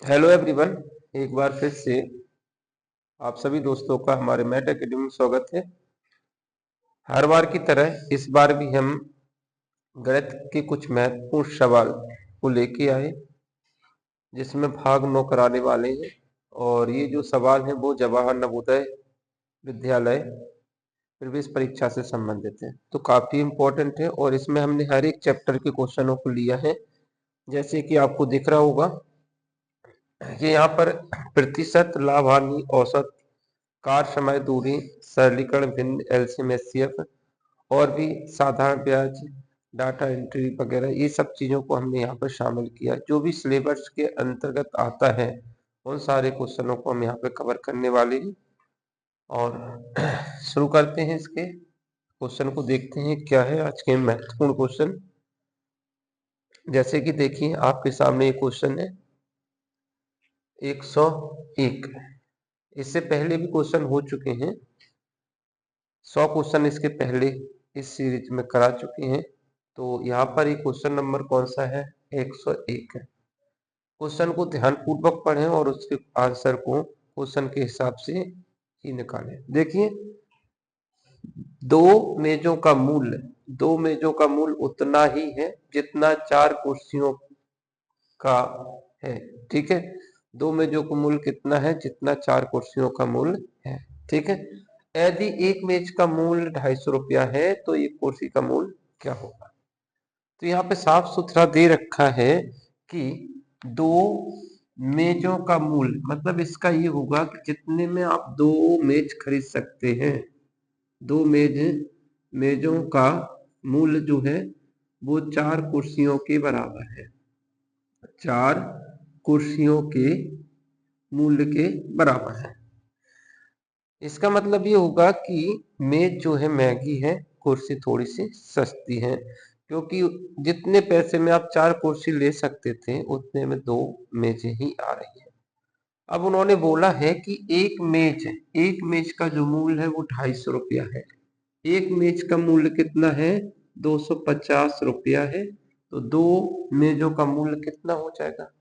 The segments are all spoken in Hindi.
Hello everyone. एक बार फिर से आप सभी दोस्तों का हमारे मैथ एकेडमी में स्वागत है। हर बार की तरह इस बार भी हम गणित के कुछ महत्वपूर्ण सवाल को लेके आए, जिसमें भाग 9 कराने वाले हैं। और ये जो सवाल है वो जवाहर नवोदय विद्यालय प्रवेश परीक्षा से संबंधित है, तो काफी इम्पोर्टेंट है। और इसमें हमने हर एक चैप्टर के क्वेश्चनों को लिया है, जैसे कि आपको दिख रहा होगा कि यहाँ पर प्रतिशत, लाभ हानि, औसत, कार्य समय, दूरी, सरलीकरण, भिन्न, एलसीएम, एचसीएफ और भी साधारण ब्याज, डाटा एंट्री वगैरह, ये सब चीजों को हमने यहाँ पर शामिल किया। जो भी सिलेबस के अंतर्गत आता है उन सारे क्वेश्चनों को हम यहाँ पे कवर करने वाले हैं। और शुरू करते हैं, इसके क्वेश्चन को देखते हैं क्या है आज के महत्वपूर्ण क्वेश्चन। जैसे कि देखिए आपके सामने ये क्वेश्चन है 101। इससे पहले भी क्वेश्चन हो चुके हैं, 100 क्वेश्चन इसके पहले इस सीरीज में करा चुके हैं। तो यहाँ पर ये क्वेश्चन नंबर कौन सा है? 101 है। क्वेश्चन को ध्यानपूर्वक पढ़ें और उसके आंसर को क्वेश्चन के हिसाब से ही निकालें। देखिए, दो मेजों का मूल्य उतना ही है जितना 4 कुर्सियों का है। ठीक है, दो मेजों का मूल्य कितना है? जितना 4 कुर्सियों का मूल्य है। ठीक है, यदि एक मेज का मूल्य 250 रुपया है तो एक कुर्सी का मूल्य क्या होगा? तो यहाँ पे साफ सुथरा दे रखा है कि दो मेजों का मूल्य, मतलब इसका ये होगा कि जितने में आप दो मेज खरीद सकते हैं, दो मेजों का मूल्य जो है वो 4 कुर्सियों के बराबर है। 4 कुर्सियों के मूल्य के बराबर है। इसका मतलब ये होगा कि मेज जो है महंगी है, कुर्सी थोड़ी सी सस्ती है, क्योंकि जितने पैसे में आप 4 कुर्सी ले सकते थे उतने में 2 मेजें ही आ रही है। अब उन्होंने बोला है कि एक मेज का जो मूल्य है वो 250 रुपया है। एक मेज का मूल्य कितना है? 250 रुपया है। तो दो मेजों का मूल्य कितना हो जाएगा?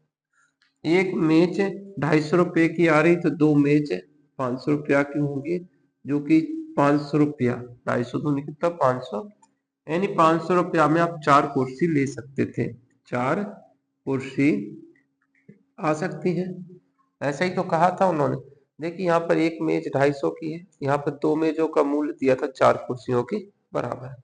एक मेज 250 रुपये की आ रही तो दो मेज 500 रुपया की होंगी, जो कि 500 रुपया, 250 तो नहीं, कितना 500, यानी 500 रुपया में आप 4 कुर्सी ले सकते थे। 4 कुर्सी आ सकती है, ऐसा ही तो कहा था उन्होंने। देखिए यहाँ पर एक मेज 250 की है, यहाँ पर दो मेजों का मूल्य दिया था 4 कुर्सियों के बराबर।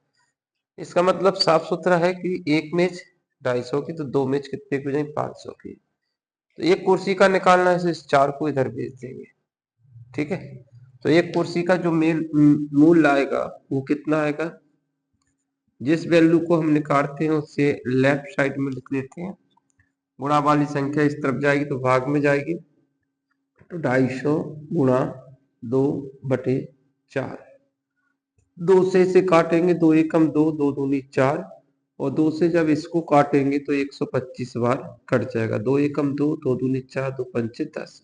इसका मतलब साफ सुथरा है कि एक मेज 250 की तो दो मेज कितने की हो जाएंगी? 500 की। तो एक कुर्सी का निकालना है, तो इस 4 को इधर भेज देंगे। ठीक है, तो एक कुर्सी का जो मूल्य आएगा वो कितना आएगा? जिस वैल्यू को हम निकालते हैं उससे लेफ्ट साइड में लिख लेते हैं। गुणा वाली संख्या इस तरफ जाएगी तो भाग में जाएगी, तो 250 गुणा 2/4। दो से इसे काटेंगे, दो एकम दो, दो दूनी 4, और दो से जब इसको काटेंगे तो 125 बार कट जाएगा। दो एकम दो, दो दूनी 4, दो पंचे 10।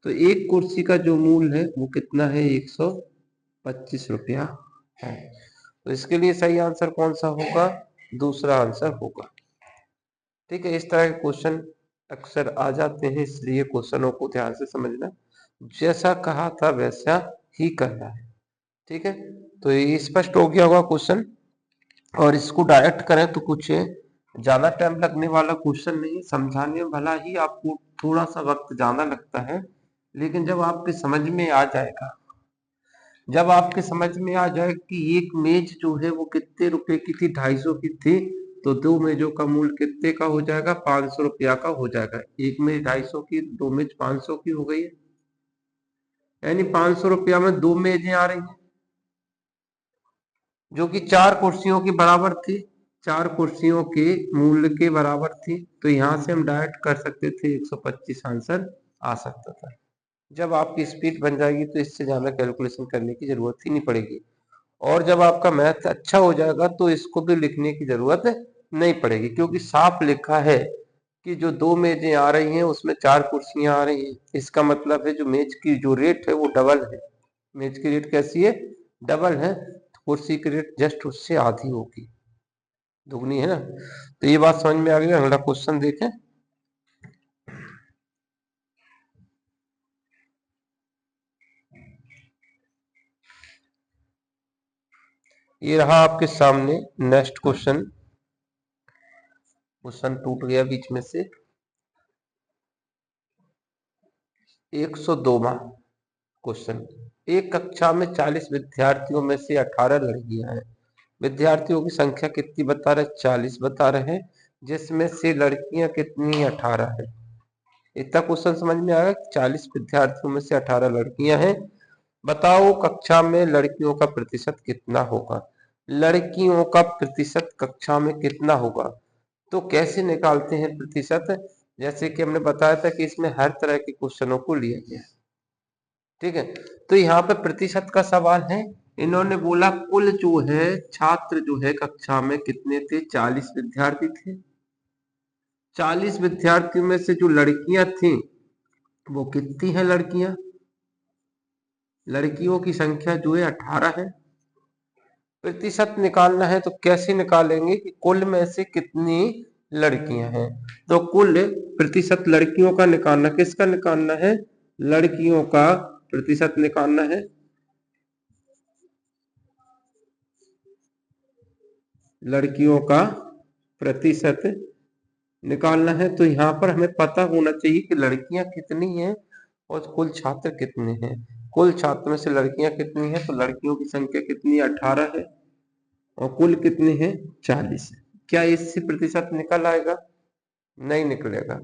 तो एक कुर्सी का जो मूल्य है वो कितना है? 125 रुपया है। तो इसके लिए सही आंसर कौन सा होगा? दूसरा आंसर होगा। ठीक है, इस तरह के क्वेश्चन अक्सर आ जाते हैं, इसलिए क्वेश्चनों को ध्यान से समझना, जैसा कहा था वैसा ही करना है। ठीक है, तो ये स्पष्ट हो गया होगा क्वेश्चन। और इसको डायरेक्ट करें तो कुछ ज्यादा टाइम लगने वाला क्वेश्चन नहीं, समझाने में भला ही आपको थोड़ा सा वक्त ज्यादा लगता है, लेकिन जब आपके समझ में आ जाएगा, जब आपके समझ में आ जाए कि एक मेज जो है वो कितने रुपए की थी, 250 की थी, तो दो मेजों का मूल्य कितने का हो जाएगा? 500 रुपया का हो जाएगा। एक मेज 250 की, दो मेज 500 की हो गई है, यानी 500 रुपया में दो मेजें आ रही हैं जो कि 4 कुर्सियों के बराबर थी, 4 कुर्सियों के मूल्य के बराबर थी। तो यहां से हम डायरेक्ट कर सकते थे, 125 आंसर आ सकता था। जब आपकी स्पीड बन जाएगी तो इससे ज्यादा कैलकुलेशन करने की जरूरत ही नहीं पड़ेगी। और जब आपका मैथ अच्छा हो जाएगा तो इसको भी लिखने की जरूरत नहीं पड़ेगी, क्योंकि साफ लिखा है कि जो दो मेजें आ रही हैं उसमें 4 कुर्सियां आ रही हैं। इसका मतलब है जो मेज की जो रेट है वो डबल है। मेज की रेट कैसी है? डबल है। कुर्सी की रेट जस्ट उससे आधी होगी, दुगनी है ना। तो ये बात समझ में आ गई। अगला क्वेश्चन देखें। ये रहा आपके सामने नेक्स्ट क्वेश्चन। क्वेश्चन टूट गया बीच में से। 102वां क्वेश्चन। एक कक्षा में 40 विद्यार्थियों में से 18 लड़कियां हैं। विद्यार्थियों की संख्या कितनी बता रहे? 40 बता रहे हैं, जिसमें से लड़कियां कितनी? 18 है। इतना क्वेश्चन समझ में आया? 40 विद्यार्थियों में से 18 लड़कियां हैं। बताओ कक्षा में लड़कियों का प्रतिशत कितना होगा? लड़कियों का प्रतिशत कक्षा में कितना होगा? तो कैसे निकालते हैं प्रतिशत? जैसे कि हमने बताया था कि इसमें हर तरह के क्वेश्चनों को लिया गया है। ठीक है, तो यहाँ पे प्रतिशत का सवाल है। इन्होंने बोला कुल जो है छात्र जो है कक्षा में कितने थे? 40 विद्यार्थी थे। 40 विद्यार्थियों में से जो लड़कियां थी वो कितनी है? लड़कियां, लड़कियों की संख्या जो है 18 है। प्रतिशत निकालना है तो कैसे निकालेंगे कि कुल में से कितनी लड़कियां हैं? तो कुल प्रतिशत लड़कियों का निकालना, किसका निकालना है? लड़कियों का प्रतिशत निकालना है। लड़कियों का प्रतिशत निकालना है तो यहाँ पर हमें पता होना चाहिए कि लड़कियां कितनी हैं और कुल छात्र कितने हैं। कुल छात्र में से लड़कियां कितनी हैं? तो लड़कियों की संख्या कितनी? 18 है और कुल कितने हैं? 40 है। क्या इससे प्रतिशत निकल आएगा? नहीं निकलेगा।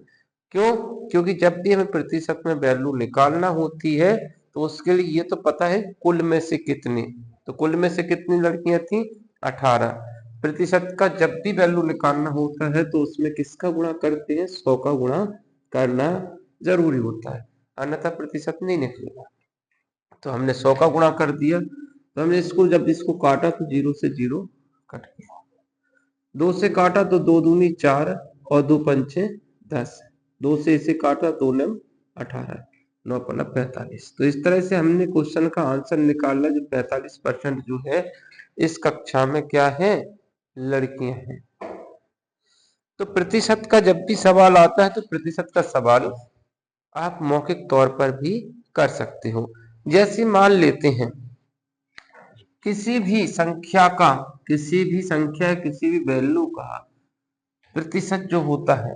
क्यों? क्योंकि जब भी हमें प्रतिशत में वैल्यू निकालना होती है तो उसके लिए ये तो पता है कुल में से कितनी। तो कुल में से कितनी लड़कियां थी? 18। प्रतिशत का जब भी वैल्यू निकालना होता है तो उसमें किसका गुणा करते हैं? 100 का गुणा करना जरूरी होता है, अन्यथा प्रतिशत नहीं निकलेगा। तो हमने 100 का गुणा कर दिया, तो हमने इसको जब इसको काटा तो 0 से 0 कट गया। 2 से काटा तो 2 दूनी 4 और 2 पंचे 10। 2 से इसे काटा 2 नम 18, 9 पन्ना 45। तो इस तरह से हमने क्वेश्चन का आंसर निकाला जो 45% जो है इस कक्षा में क्या है? लड़कियां हैं। तो प्रतिशत का जब भी सवाल आता है तो प्रतिशत का सवाल आप मौखिक तौर पर भी कर सकते हो। जैसे मान लेते हैं किसी भी संख्या का, किसी भी संख्या, किसी भी वैल्यू का प्रतिशत जो होता है,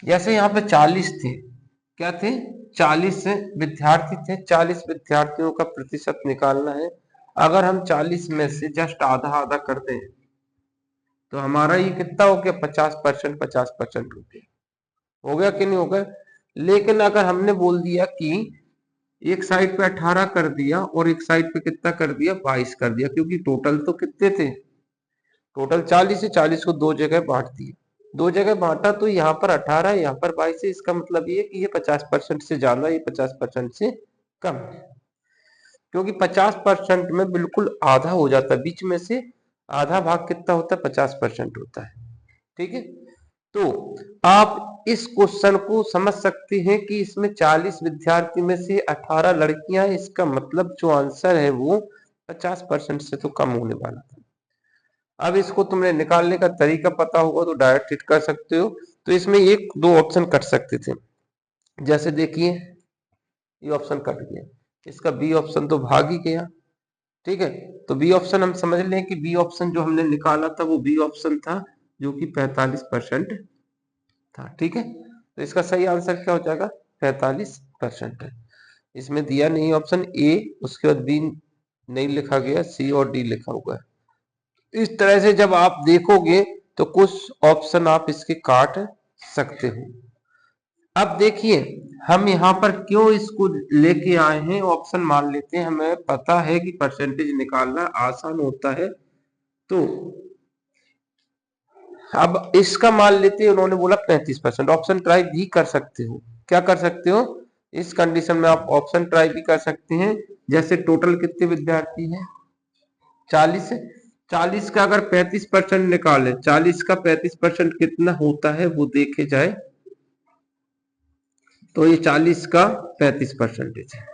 जैसे यहाँ पे 40 थे, क्या थे? 40 विद्यार्थी थे। 40 विद्यार्थियों का प्रतिशत निकालना है। अगर हम 40 में से जस्ट आधा आधा कर दें तो हमारा ये कितना हो गया? 50%। 50% हो गया कि नहीं हो गया? लेकिन अगर हमने बोल दिया कि एक साइड पे 18 कर दिया और एक साइड पे कितना कर दिया? 22 कर दिया, क्योंकि टोटल तो कितने थे? टोटल 40 है। 40 को दो जगह बांट दिया, दो जगह बांटा तो यहाँ पर 18 यहाँ पर 22 है। इसका मतलब ये कि ये 50% से ज्यादा, ये 50% से कम है। क्योंकि 50% में बिल्कुल आधा हो जाता है, बीच में से आधा भाग कितना होता है? 50% होता है। ठीक है, तो आप इस क्वेश्चन को समझ सकते हैं कि इसमें 40 विद्यार्थी में से 18 लड़कियां हैं। इसका मतलब जो आंसर है वो 50% से तो कम होने वाला था। अब इसको तुमने निकालने का तरीका पता होगा तो डायरेक्ट हिट कर सकते हो। तो इसमें एक दो ऑप्शन कट सकते थे। जैसे देखिए ये ऑप्शन कट गया, इसका बी ऑप्शन तो भाग ही गया। ठीक है, तो बी ऑप्शन हम समझ लें कि बी ऑप्शन जो हमने निकाला था वो बी ऑप्शन था जो कि 45% था। ठीक है, तो इसका सही आंसर क्या हो जाएगा? 45% है। इसमें दिया नहीं ऑप्शन ए, उसके बाद बी नहीं लिखा गया, सी और डी लिखा हुआ है। इस तरह से जब आप देखोगे तो कुछ ऑप्शन आप इसके काट सकते हो। अब देखिए हम यहाँ पर क्यों इसको लेके आए हैं ऑप्शन। मान लेते हैं हमें पता है कि परसेंटेज निकालना आसान होता है, तो अब इसका मान लेते हैं उन्होंने बोला 35%। ऑप्शन ट्राई भी कर सकते हो। क्या कर सकते हो? इस कंडीशन में आप ऑप्शन ट्राई भी कर सकते हैं। जैसे टोटल कितने विद्यार्थी हैं? 40 है। 40 का अगर 35% निकाले, 40 का 35% कितना होता है वो देखे जाए तो ये 40 का 35% है।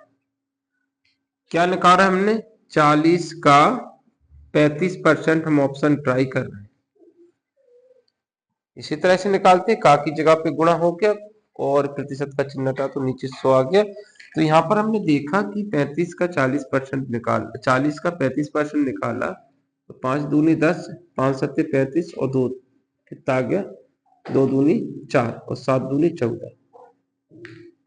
क्या निकाला हमने? 40 का 35% हम ऑप्शन ट्राई कर रहे हैं। इसी तरह से निकालते हैं, का की जगह पे गुणा हो गया और प्रतिशत का चिन्ह था तो नीचे 100 आ गया। तो यहाँ पर हमने देखा कि 35 का 40% निकाल 40 का 35% निकाला तो 5 दूनी 10, 5 सत्ते 35 और 2 कितना आ गया, 2 दूनी 4 और 7 दूनी 14।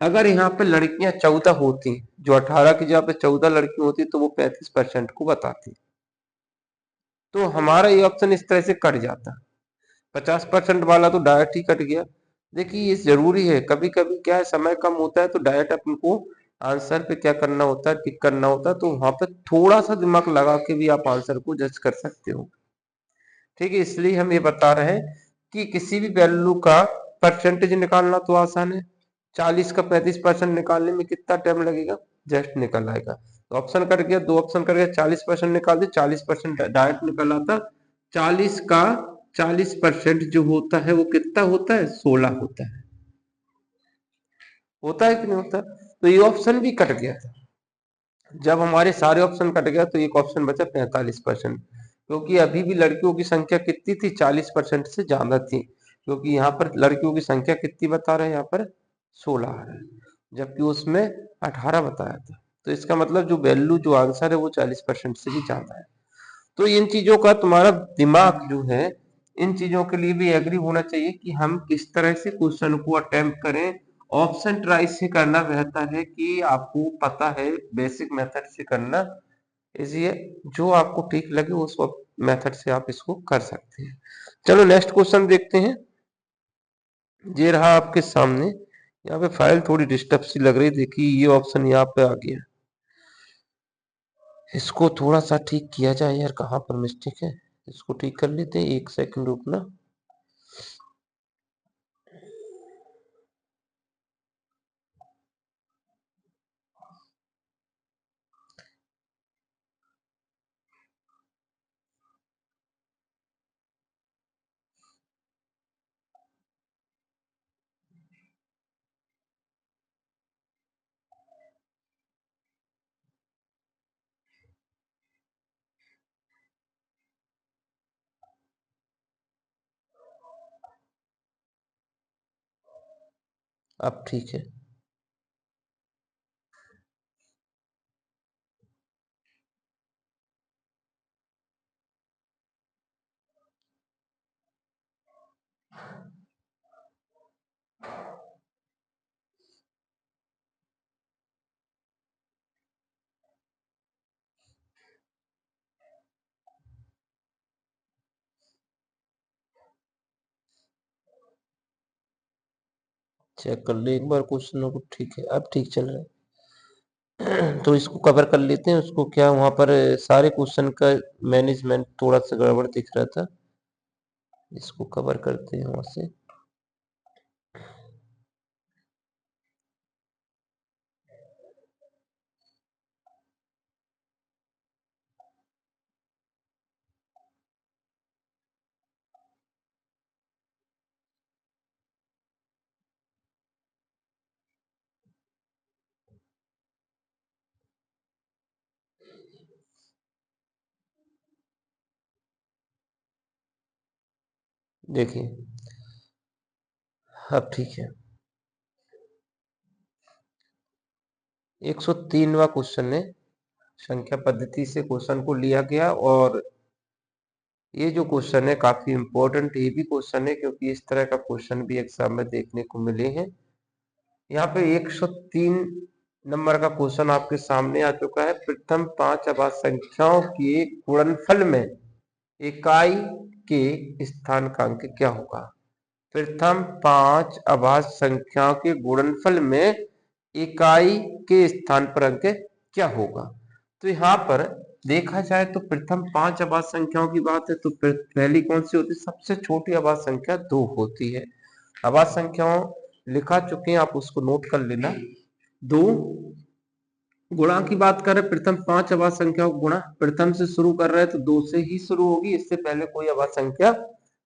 अगर यहाँ पे लड़कियां 14 होती, जो 18 की जगह पे 14 लड़की होती तो वो 35% को बताती, तो हमारा ये ऑप्शन इस तरह से कट जाता। 50% वाला तो डायरेक्ट ही कट गया। देखिए ये जरूरी है, कभी कभी क्या है समय कम होता है तो डायरेक्ट अपन को आंसर पे क्या करना होता है, टिक करना होता है, तो वहां पे थोड़ा सा दिमाग लगा के भी आप आंसर को जज कर सकते हो। ठीक है, इसलिए हम ये बता रहे हैं कि किसी भी वैल्यू का परसेंटेज निकालना तो आसान है। 40 का 35% निकालने में कितना टाइम लगेगा, जस्ट निकल आएगा। तो ऑप्शन कट गया, 2 ऑप्शन कट गया, 40% निकाल दे, 40% डायरेक्ट निकल आता। 40 का 40% जो होता है वो कितना होता है, 16 होता है कि नहीं होता। तो ये ऑप्शन भी कट गया था। जब हमारे सारे ऑप्शन कट गया तो एक ऑप्शन बचा 45%, क्योंकि अभी भी लड़कियों की संख्या कितनी थी, 40% से ज्यादा थी, क्योंकि यहाँ पर लड़कियों की संख्या कितनी बता रहे हैं, यहाँ पर 16 है, जबकि उसमें 18 बताया था। तो इसका मतलब जो वैल्यू जो आंसर है वो 40% से भी ज्यादा है। तो इन चीजों का तुम्हारा दिमाग जो है, इन चीजों के लिए भी एग्री होना चाहिए कि हम किस तरह से क्वेश्चन को अटेम्प्ट करें। ऑप्शन ट्राई से करना बेहतर है कि आपको पता है बेसिक मेथड से करना, इसलिए जो आपको ठीक लगे उस मेथड से आप इसको कर सकते हैं। चलो नेक्स्ट क्वेश्चन देखते हैं। ये रहा आपके सामने। यहाँ पे फाइल थोड़ी डिस्टर्ब सी लग रही, देखिए ये ऑप्शन यहाँ पे आ गया, इसको थोड़ा सा ठीक किया जाए यार, कहाँ पर मिस्टेक है, इसको ठीक कर लेते हैं, 1 सेकंड रुकना। अब ठीक है। चेक कर ले एक बार क्वेश्चन को, ठीक है अब ठीक चल रहा है। तो इसको कवर कर लेते हैं, उसको क्या वहां पर सारे क्वेश्चन का मैनेजमेंट थोड़ा सा गड़बड़ दिख रहा था, इसको कवर करते हैं वहां से। देखिए अब ठीक है। 103वां क्वेश्चन है, संख्या पद्धति से क्वेश्चन को लिया गया, और ये जो क्वेश्चन है काफी इंपॉर्टेंट ये भी क्वेश्चन है, क्योंकि इस तरह का क्वेश्चन भी एग्जाम में देखने को मिले हैं। यहाँ पे 103 नंबर का क्वेश्चन आपके सामने आ चुका है। प्रथम 5 अभाज्य संख्याओं के गुणनफल में इकाई के स्थानांक क्या होगा। प्रथम 5 अभाज्य संख्याओं के गुणनफल में इकाई के स्थान पर अंक क्या होगा। तो यहाँ पर देखा जाए तो प्रथम 5 अभाज्य संख्याओं की बात है तो पहली कौन सी होती है, सबसे छोटी अभाज्य संख्या 2 होती है। अभाज्य संख्याओं लिखा चुके हैं, आप उसको नोट कर लेना। 2 गुणा की बात कर रहे, प्रथम 5 अभाज्य संख्याओं को गुणा प्रथम से शुरू कर रहे हैं तो 2 से ही शुरू होगी, इससे पहले कोई अभाज्य संख्या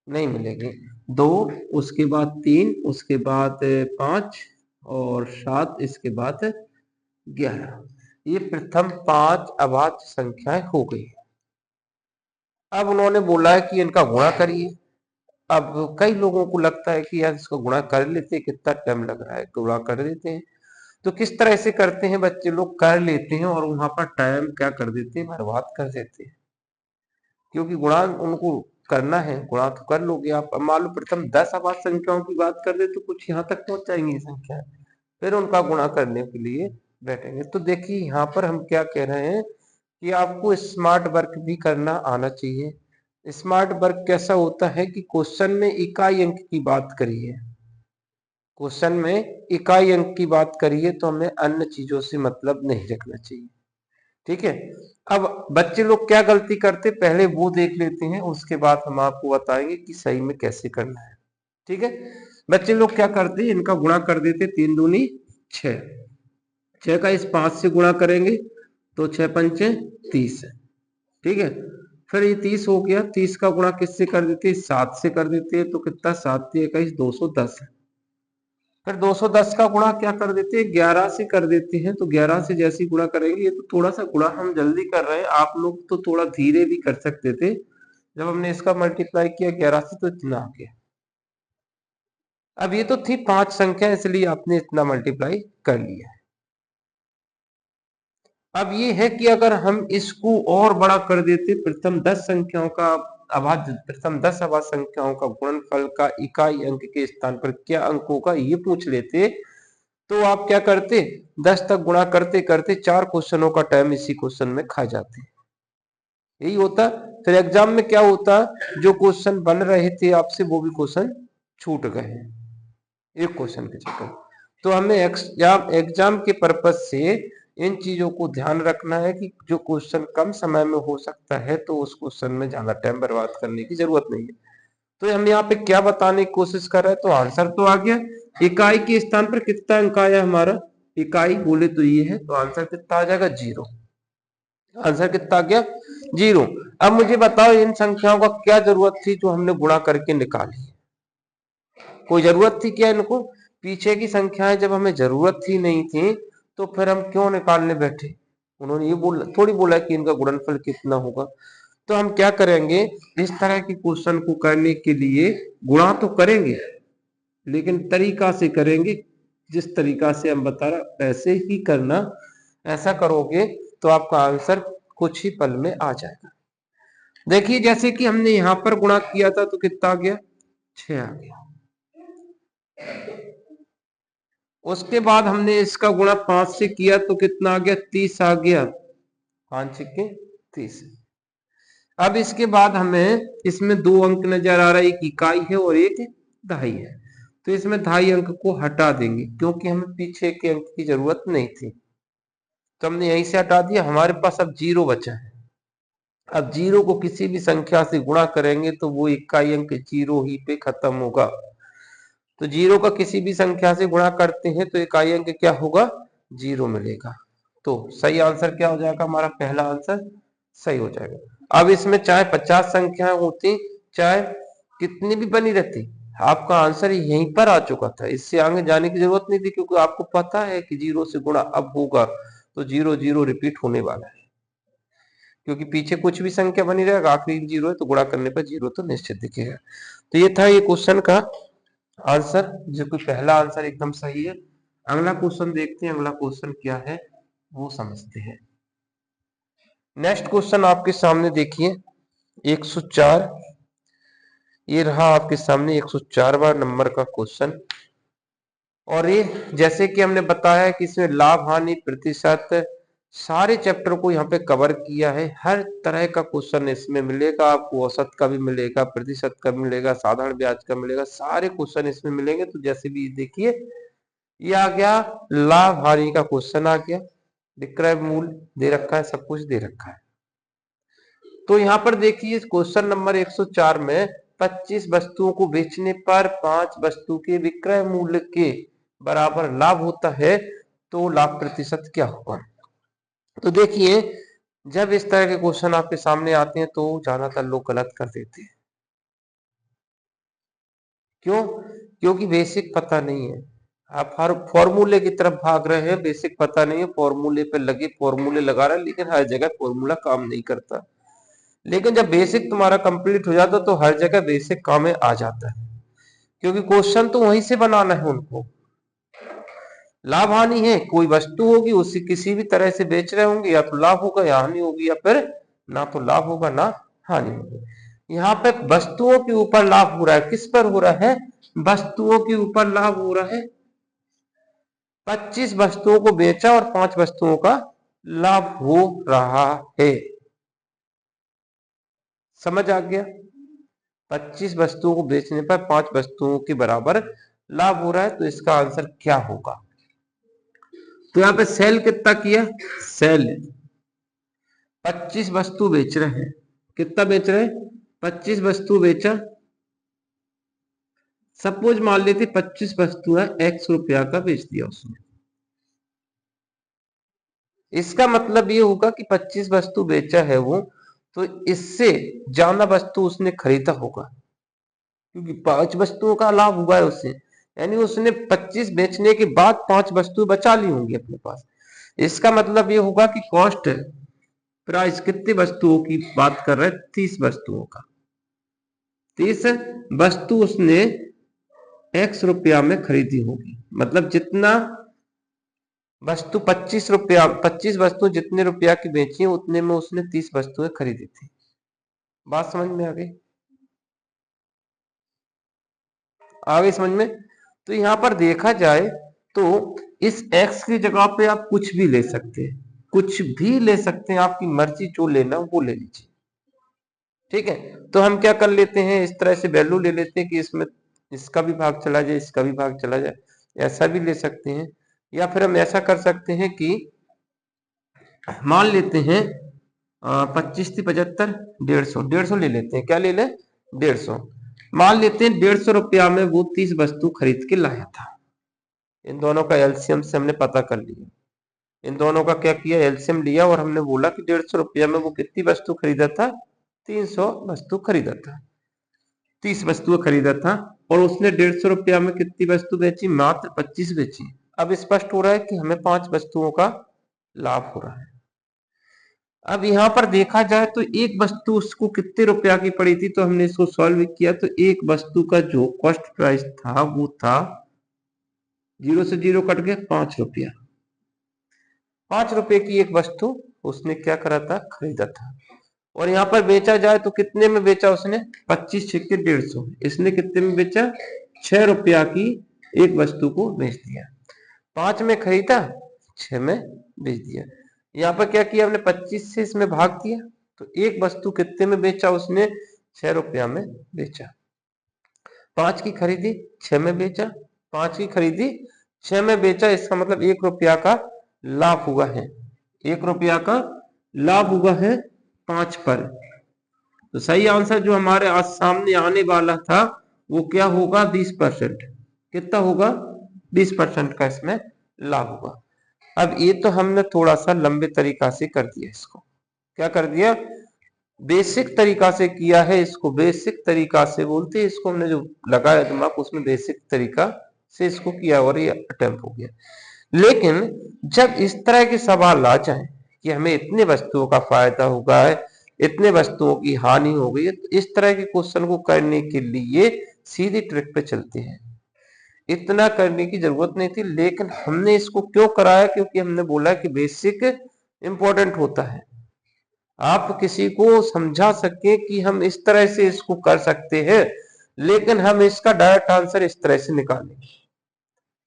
नहीं मिलेगी। 2 उसके बाद 3 उसके बाद 5 और 7 इसके बाद 11, ये प्रथम 5 अभाज्य संख्याएं हो गई। अब उन्होंने बोला है कि इनका गुणा करिए। अब कई लोगों को लगता है कि यार इसको गुणा कर लेते, कितना टाइम लग रहा है, गुणा कर देते हैं। तो किस तरह से करते हैं बच्चे लोग, कर लेते हैं और वहां पर टाइम क्या कर देते हैं, बर्बाद कर देते हैं। क्योंकि गुणांक उनको करना है, गुणा तो कर लोगे आप। अब मान लो प्रथम 10 अभाज्य संख्याओं की बात कर दे तो कुछ यहाँ तक पहुंच जाएंगी संख्या, फिर उनका गुणा करने के लिए बैठेंगे। तो देखिए यहाँ पर हम क्या कह रहे हैं कि आपको स्मार्ट वर्क भी करना आना चाहिए। स्मार्ट वर्क कैसा होता है कि क्वेश्चन में इकाई अंक की बात करिए, क्वेश्चन में इकाई अंक की बात करिए तो हमें अन्य चीजों से मतलब नहीं रखना चाहिए। ठीक है, अब बच्चे लोग क्या गलती करते, पहले वो देख लेते हैं, उसके बाद हम आपको बताएंगे कि सही में कैसे करना है। ठीक है, बच्चे लोग क्या करते हैं, इनका गुणा कर देते, 3 दूनी 6, 6 का इस 5 से गुणा करेंगे तो 6 पंचे 30 है। ठीक है, फिर ये 30 हो गया, 30 का गुणा किससे कर देते हैं, 7 से कर देते हैं, तो कितना, 7 × 21 210 है। फिर 210 का गुणा क्या कर देते हैं, 11 से कर देते हैं। तो 11 से जैसे गुणा करेंगे, ये तो थोड़ा सा गुणा हम जल्दी कर रहे हैं, आप लोग तो थोड़ा धीरे भी कर सकते थे। जब हमने इसका मल्टीप्लाई किया 11 से तो इतना आ गया। अब ये तो थी 5 संख्या, इसलिए आपने इतना मल्टीप्लाई कर लिया। अब ये है कि अगर हम इसको और बड़ा कर देते, प्रथम 10 संख्याओं का अभाज्य, प्रथम 10 अभाज्य संख्याओं का गुणनफल का इकाई अंक के स्थान पर क्या अंक होगा ये पूछ लेते, तो आप क्या करते, 10 तक गुणा करते करते 4 क्वेश्चनों का टाइम इसी क्वेश्चन में खा जाते। यही होता। फिर एग्जाम में क्या होता, जो क्वेश्चन बन रहे थे आपसे वो भी क्वेश्चन छूट गए एक क्वेश्चन के चक्कर। तो हमें एग्जाम के पर्पज से इन चीजों को ध्यान रखना है कि जो क्वेश्चन कम समय में हो सकता है तो उस क्वेश्चन में ज्यादा टाइम बर्बाद करने की जरूरत नहीं है। तो हम यहाँ पे क्या बताने की कोशिश कर रहे हैं, तो आंसर तो आ गया, इकाई के स्थान पर कितना अंक आया हमारा, इकाई बोले तो ये है, तो आंसर कितना आ जाएगा, 0। आंसर कितना आ गया, 0। अब मुझे बताओ इन संख्याओं का क्या जरूरत थी जो हमने गुणा करके निकाली, कोई जरूरत थी क्या इनको, पीछे की संख्याएं जब हमें जरूरत थी नहीं थी तो फिर हम क्यों निकालने बैठे। उन्होंने ये थोड़ी बोला कि इनका गुणनफल कितना होगा। तो हम क्या करेंगे, इस तरह के क्वेश्चन को करने के लिए गुणा तो करेंगे लेकिन तरीका से करेंगे, जिस तरीका से हम बता रहे ऐसे ही करना। ऐसा करोगे तो आपका आंसर कुछ ही पल में आ जाएगा। देखिए जैसे कि हमने यहां पर गुणा किया था तो कितना आ गया, 6 आ गया। उसके बाद हमने इसका गुणा 5 से किया तो कितना आ गया, 30 आ गया, 5 के 30। अब इसके बाद हमें इसमें 2 अंक नजर आ रहा है, एक इकाई है और एक दहाई है। तो इसमें दहाई अंक को हटा देंगे क्योंकि हमें पीछे के अंक की जरूरत नहीं थी, तो हमने यहीं से हटा दिया। हमारे पास अब 0 बचा है। अब 0 को किसी भी संख्या से गुणा करेंगे तो वो इकाई अंक 0 ही पे खत्म होगा। तो 0 का किसी भी संख्या से गुणा करते हैं तो इकाई अंक क्या होगा, 0 मिलेगा। तो सही आंसर क्या हो जाएगा, हमारा पहला आंसर सही हो जाएगा। अब इसमें चाहे 50 संख्याएं होती, चाहे कितनी भी बनी रहती, आपका आंसर यहीं पर आ चुका था, इससे आगे जाने की जरूरत नहीं थी, क्योंकि आपको पता है कि 0 से गुणा अब होगा तो 0 0 रिपीट होने वाला है, क्योंकि पीछे कुछ भी संख्या बनी रहेगा, आखिरी 0 है तो गुणा करने पर 0 तो निश्चित दिखेगा। तो ये था ये क्वेश्चन का आंसर, जो कि पहला आंसर एकदम सही है। अगला क्वेश्चन देखते हैं, अगला क्वेश्चन क्या है वो समझते हैं। नेक्स्ट क्वेश्चन आपके सामने देखिए 104, ये रहा आपके सामने 104वां नंबर का क्वेश्चन। और ये जैसे कि हमने बताया कि इसमें लाभ हानि प्रतिशत सारे चैप्टर को यहाँ पे कवर किया है। हर तरह का क्वेश्चन इसमें मिलेगा आपको, औसत का भी मिलेगा, प्रतिशत का मिलेगा, साधारण ब्याज का मिलेगा, सारे क्वेश्चन इसमें मिलेंगे। तो जैसे भी देखिए ये आ गया, लाभ हानि का क्वेश्चन आ गया, विक्रय मूल्य दे रखा है, सब कुछ दे रखा है। तो यहाँ पर देखिए क्वेश्चन नंबर 104 में 25 वस्तुओं को बेचने पर 5 वस्तु के विक्रय मूल्य के बराबर लाभ होता है, तो लाभ प्रतिशत क्या होगा। तो देखिए जब इस तरह के क्वेश्चन आपके सामने आते हैं तो ज्यादातर लोग गलत कर देते हैं। क्यों, क्योंकि बेसिक पता नहीं है, आप हर फॉर्मूले की तरफ भाग रहे हैं, बेसिक पता नहीं है, फॉर्मूले पे लगे फॉर्मूले लगा रहे हैं, लेकिन हर जगह फॉर्मूला काम नहीं करता। लेकिन जब बेसिक तुम्हारा कंप्लीट हो जाता तो हर जगह बेसिक काम में आ जाता है, क्योंकि क्वेश्चन तो वहीं से बनाना है उनको। लाभ हानि है, कोई वस्तु होगी उसी किसी भी तरह से बेच रहे होंगे, या तो लाभ होगा या हानि होगी, या फिर ना तो लाभ होगा ना हानि होगी। यहाँ पे वस्तुओं के ऊपर लाभ हो रहा है, किस पर हो रहा है? वस्तुओं के ऊपर लाभ हो रहा है। 25 वस्तुओं को बेचा और 5 वस्तुओं का लाभ हो रहा है। समझ आ गया? 25 वस्तुओं को बेचने पर 5 वस्तुओं के बराबर लाभ हो रहा है, तो इसका आंसर क्या होगा? तो यहां पे सेल कितना किया? सेल 25 वस्तु बेच रहे हैं। कितना बेच रहे हैं? 25 वस्तु बेचा। सपोज मान लेते 25 वस्तु है, x रुपया का बेच दिया उसने। इसका मतलब ये होगा कि 25 वस्तु बेचा है वो, तो इससे ज्यादा वस्तु उसने खरीदा होगा, क्योंकि 5 वस्तुओं का लाभ हुआ है उससे, यानी उसने 25 बेचने के बाद 5 वस्तु बचा ली होंगी अपने पास। इसका मतलब ये होगा कि कॉस्ट प्राइस कितनी वस्तुओं की बात कर रहे हैं? 30 वस्तुओं का। 30 वस्तु उसने x रुपया में खरीदी होगी, मतलब जितना वस्तु 25 वस्तु जितने रुपया की बेची उतने में उसने 30 वस्तुएं खरीदी थी। बात समझ में आ गई? आ गई समझ में? तो यहां पर देखा जाए तो इस x की जगह पे आप कुछ भी ले सकते हैं, कुछ भी ले सकते हैं, आपकी मर्जी, जो लेना वो ले लीजिए। ठीक है, तो हम क्या कर लेते हैं, इस तरह से वैल्यू ले लेते हैं कि इसमें इसका भी भाग चला जाए, इसका भी भाग चला जाए, ऐसा भी ले सकते हैं। या फिर हम ऐसा कर सकते हैं कि मान लेते हैं 25 थी 75, 150 ले लेते हैं। क्या ले लें? 150 मान लेते हैं। 150 रुपया में वो 30 वस्तु खरीद के लाया था। इन दोनों का एलसीएम से हमने पता कर लिया। इन दोनों का क्या किया? एलसीएम लिया और हमने बोला कि 150 रुपया में वो कितनी वस्तु खरीदा था? 300 वस्तु खरीदा था, 30 वस्तुएं खरीदा था। और उसने 150 रुपया में कितनी वस्तु बेची? मात्र 25 बेची। अब स्पष्ट हो रहा है कि हमें 5 वस्तुओं का लाभ हो रहा है। अब यहाँ पर देखा जाए तो एक वस्तु उसको कितने रुपया की पड़ी थी, तो हमने इसको सॉल्व किया तो एक वस्तु का जो कॉस्ट प्राइस था वो था 0 से 0 कट के 5 रुपया। 5 रुपए की एक वस्तु उसने क्या करा था? खरीदा था। और यहाँ पर बेचा जाए तो कितने में बेचा उसने? 25 छक्के 150। इसने कितने में बेचा? 6 रुपया की एक वस्तु को बेच दिया। 5 में खरीदा, 6 में बेच दिया। यहाँ पर क्या किया हमने? 25 से इसमें भाग दिया, तो एक वस्तु कितने में बेचा उसने? 6 रुपया में बेचा। 5 की खरीदी, 6 में बेचा। 5 की खरीदी, 6 में बेचा, इसका मतलब 1 रुपया का लाभ हुआ है। 1 रुपया का लाभ हुआ है 5 पर। तो सही आंसर जो हमारे आज सामने आने वाला था वो क्या होगा? 20%। कितना होगा? 20% का इसमें लाभ होगा। अब ये तो हमने थोड़ा सा लंबे तरीका से कर दिया, इसको क्या कर दिया? बेसिक तरीका से किया है। इसको बेसिक तरीका से बोलते हैं, इसको हमने जो लगाया दिमाग उसमें बेसिक तरीका से इसको किया और ये अटेम्प्ट हो गया। लेकिन जब इस तरह के सवाल आ जाए कि हमें इतने वस्तुओं का फायदा होगा है, इतने वस्तुओं की हानि हो गई है, तो इस तरह के क्वेश्चन को करने के लिए सीधी ट्रिक पे चलते हैं। इतना करने की जरूरत नहीं थी, लेकिन हमने इसको क्यों कराया? क्योंकि हमने बोला कि बेसिक इंपॉर्टेंट होता है। आप किसी को समझा सके कि हम इस तरह से इसको कर सकते हैं, लेकिन हम इसका डायरेक्ट आंसर इस तरह से निकालेंगे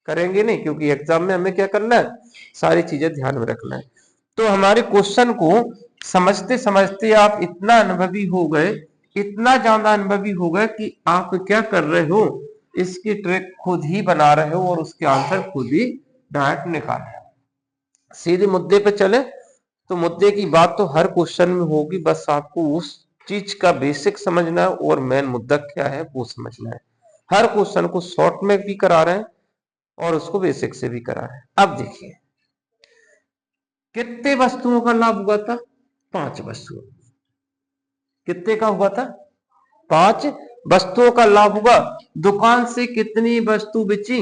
करेंगे नहीं, क्योंकि एग्जाम में हमें क्या करना है? सारी चीजें ध्यान में रखना है। तो हमारे क्वेश्चन को समझते समझते आप इतना अनुभवी हो गए, इतना ज्यादा अनुभवी हो गए कि आप क्या कर रहे हो? इसकी ट्रिक खुद ही बना रहे हो और उसके आंसर खुद ही डायरेक्ट निकाल रहे हो। सीधे मुद्दे पे चले तो मुद्दे की बात तो हर क्वेश्चन में होगी, बस आपको उस चीज का बेसिक समझना है और मेन मुद्दा क्या है वो समझना है। हर क्वेश्चन को शॉर्ट में भी करा रहे हैं और उसको बेसिक से भी करा रहे हैं। अब देखिए कितने वस्तुओं का लाभ हुआ था? 5 वस्तुओं। कितने का हुआ था? 5 वस्तुओं का लाभ हुआ। दुकान से कितनी वस्तु बेची?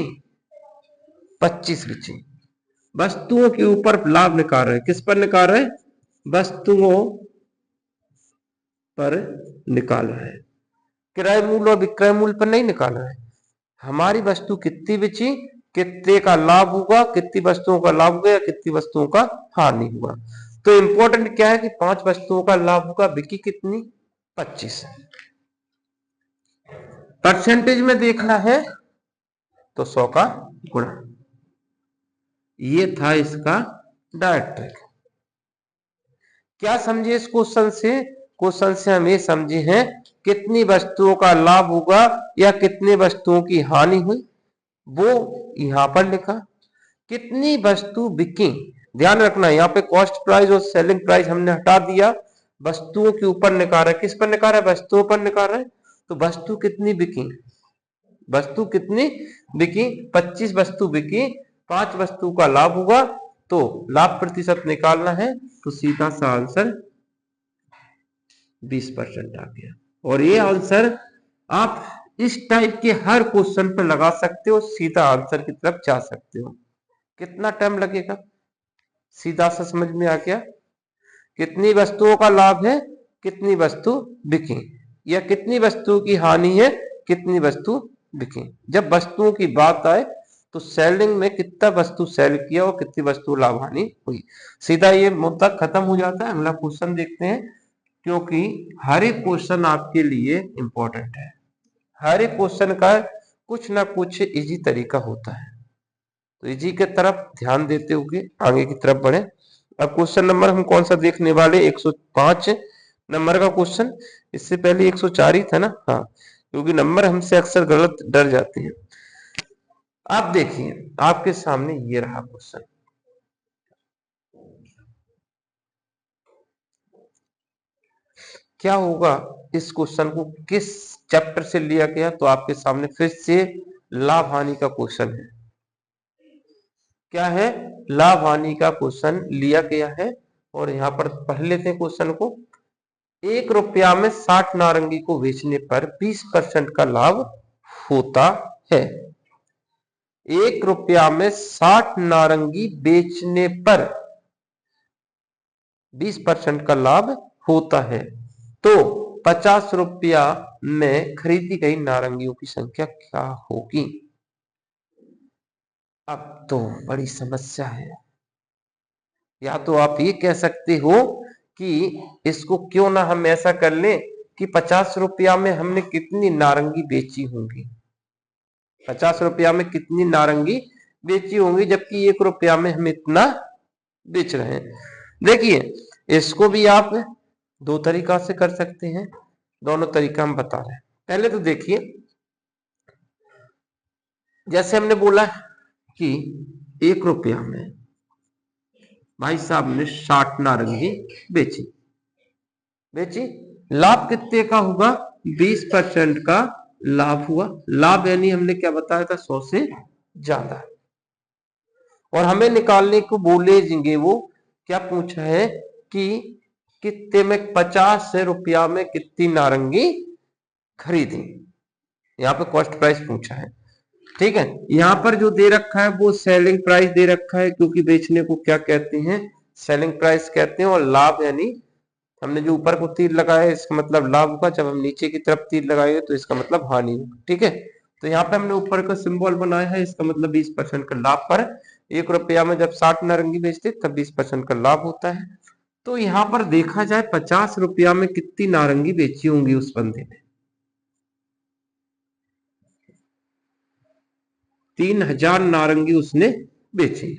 25 बेची। वस्तुओं के ऊपर लाभ निकाल रहे हैं। किस पर निकाल रहे हैं? वस्तुओं पर निकाल रहे हैं। क्रय मूल्य और विक्रय मूल्य पर नहीं निकाल रहे हैं। हमारी वस्तु कितनी बेची? कितने का लाभ होगा, कितनी वस्तुओं का लाभ होगा या कितनी वस्तुओं का हानि होगा। तो इंपॉर्टेंट क्या है कि 5 वस्तुओं का लाभ होगा, बिकी कितनी 25। परसेंटेज में देखना है तो 100 का गुणा। ये था इसका डायरेक्ट। क्या समझे इस क्वेश्चन से? क्वेश्चन से हम ये समझे हैं कितनी वस्तुओं का लाभ होगा या कितनी वस्तुओं की हानि हुई, वो यहां पर लिखा। कितनी वस्तु बिकी, ध्यान रखना यहाँ पे कॉस्ट प्राइस और सेलिंग प्राइस हमने हटा दिया, वस्तुओं के ऊपर निकाल है। किस पर निकाल है? वस्तुओं पर निकाल है। तो वस्तु कितनी बिकी, वस्तु कितनी बिकी 25 वस्तु बिकी, 5 वस्तु का लाभ हुआ, तो लाभ प्रतिशत निकालना है, तो सीधा सा आंसर 20% आ गया। और ये आंसर आप इस टाइप के हर क्वेश्चन पे लगा सकते हो, सीधा आंसर की तरफ जा सकते हो। कितना टाइम लगेगा? सीधा सा समझ में आ गया। कितनी वस्तुओं का लाभ है, कितनी वस्तु बिकी, या कितनी वस्तु की हानि है, कितनी वस्तु बिकी। जब वस्तुओं की बात आए तो सेलिंग में कितना वस्तु सेल किया और कितनी वस्तु लाभ हानि हुई, सीधा ये मुद्दा खत्म हो जाता है। अगला क्वेश्चन देखते हैं, क्योंकि हर एक क्वेश्चन आपके लिए इंपॉर्टेंट है। हर एक क्वेश्चन का कुछ ना कुछ इजी तरीका होता है, तो इजी के तरफ ध्यान देते हुए आगे की तरफ बढ़े। अब क्वेश्चन नंबर हम कौन सा देखने वाले? 105 नंबर का क्वेश्चन। इससे पहले 104 ही था ना? हाँ, क्योंकि नंबर हमसे अक्सर गलत डर जाते हैं। आप देखिए आपके सामने ये रहा क्वेश्चन। क्या होगा इस क्वेश्चन को किस चैप्टर से लिया गया? तो आपके सामने फिर से लाभ हानि का क्वेश्चन है। क्या है? लाभ हानि का क्वेश्चन लिया गया है। और यहां पर पढ़ लेते हैं क्वेश्चन को। 1 रुपया में 60 नारंगी को बेचने पर 20% का लाभ होता है। 1 रुपया में 60 नारंगी बेचने पर 20% का लाभ होता है, तो 50 रुपया में खरीदी गई नारंगियों की संख्या क्या होगी? अब तो बड़ी समस्या है। या तो आप ये कह सकते हो कि इसको क्यों ना हम ऐसा कर लें कि 50 रुपया में हमने कितनी नारंगी बेची होंगी, 50 रुपया में कितनी नारंगी बेची होंगी, जबकि 1 रुपया में हम इतना बेच रहे हैं। देखिए इसको भी आप दो तरीका से कर सकते हैं, दोनों तरीका हम बता रहे हैं। पहले तो देखिए, जैसे हमने बोला कि 1 रुपया में भाई साहब ने 60 नारंगी बेची, लाभ कितने का होगा? 20% का लाभ हुआ। लाभ यानी हमने क्या बताया था? 100 से ज्यादा। और हमें निकालने को बोलेंगे, वो क्या पूछा है कि कितने में 50 रुपया में कितनी नारंगी खरीदी। यहाँ पे कॉस्ट प्राइस पूछा है, ठीक है। यहाँ पर जो दे रखा है वो सेलिंग प्राइस दे रखा है, क्योंकि बेचने को क्या कहते हैं? सेलिंग प्राइस कहते हैं। और लाभ यानी हमने जो ऊपर को तीर लगाया इसका मतलब लाभ होगा, जब हम नीचे की तरफ तीर लगाएंगे तो इसका मतलब हानि होगा, ठीक है। तो यहाँ पे हमने ऊपर का सिंबल बनाया है, इसका मतलब 20% का लाभ पर 1 रुपया में जब 60 नारंगी बेचते तब 20% का लाभ होता है। तो यहाँ पर देखा जाए 50 रुपया में कितनी नारंगी बेची होंगी उस बंदे ने? 3000 नारंगी उसने बेची।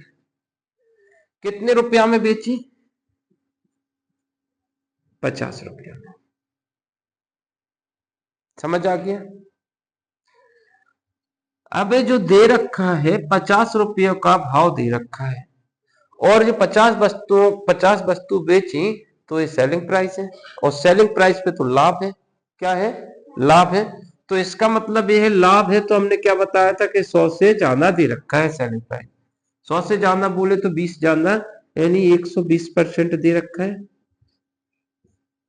कितने रुपया में बेची? 50 रुपया में। समझ आ गया? अब जो दे रखा है 50 रुपये का भाव दे रखा है, और जो 50 वस्तु बेची तो ये सेलिंग प्राइस है, और सेलिंग प्राइस पे तो लाभ है। क्या है? लाभ है। तो इसका मतलब ये है लाभ है, तो हमने क्या बताया था कि 100 से ज्यादा दे रखा है सेलिंग प्राइस। 100 से ज्यादा बोले तो 20 ज्यादा, यानी 120% दे रखा है।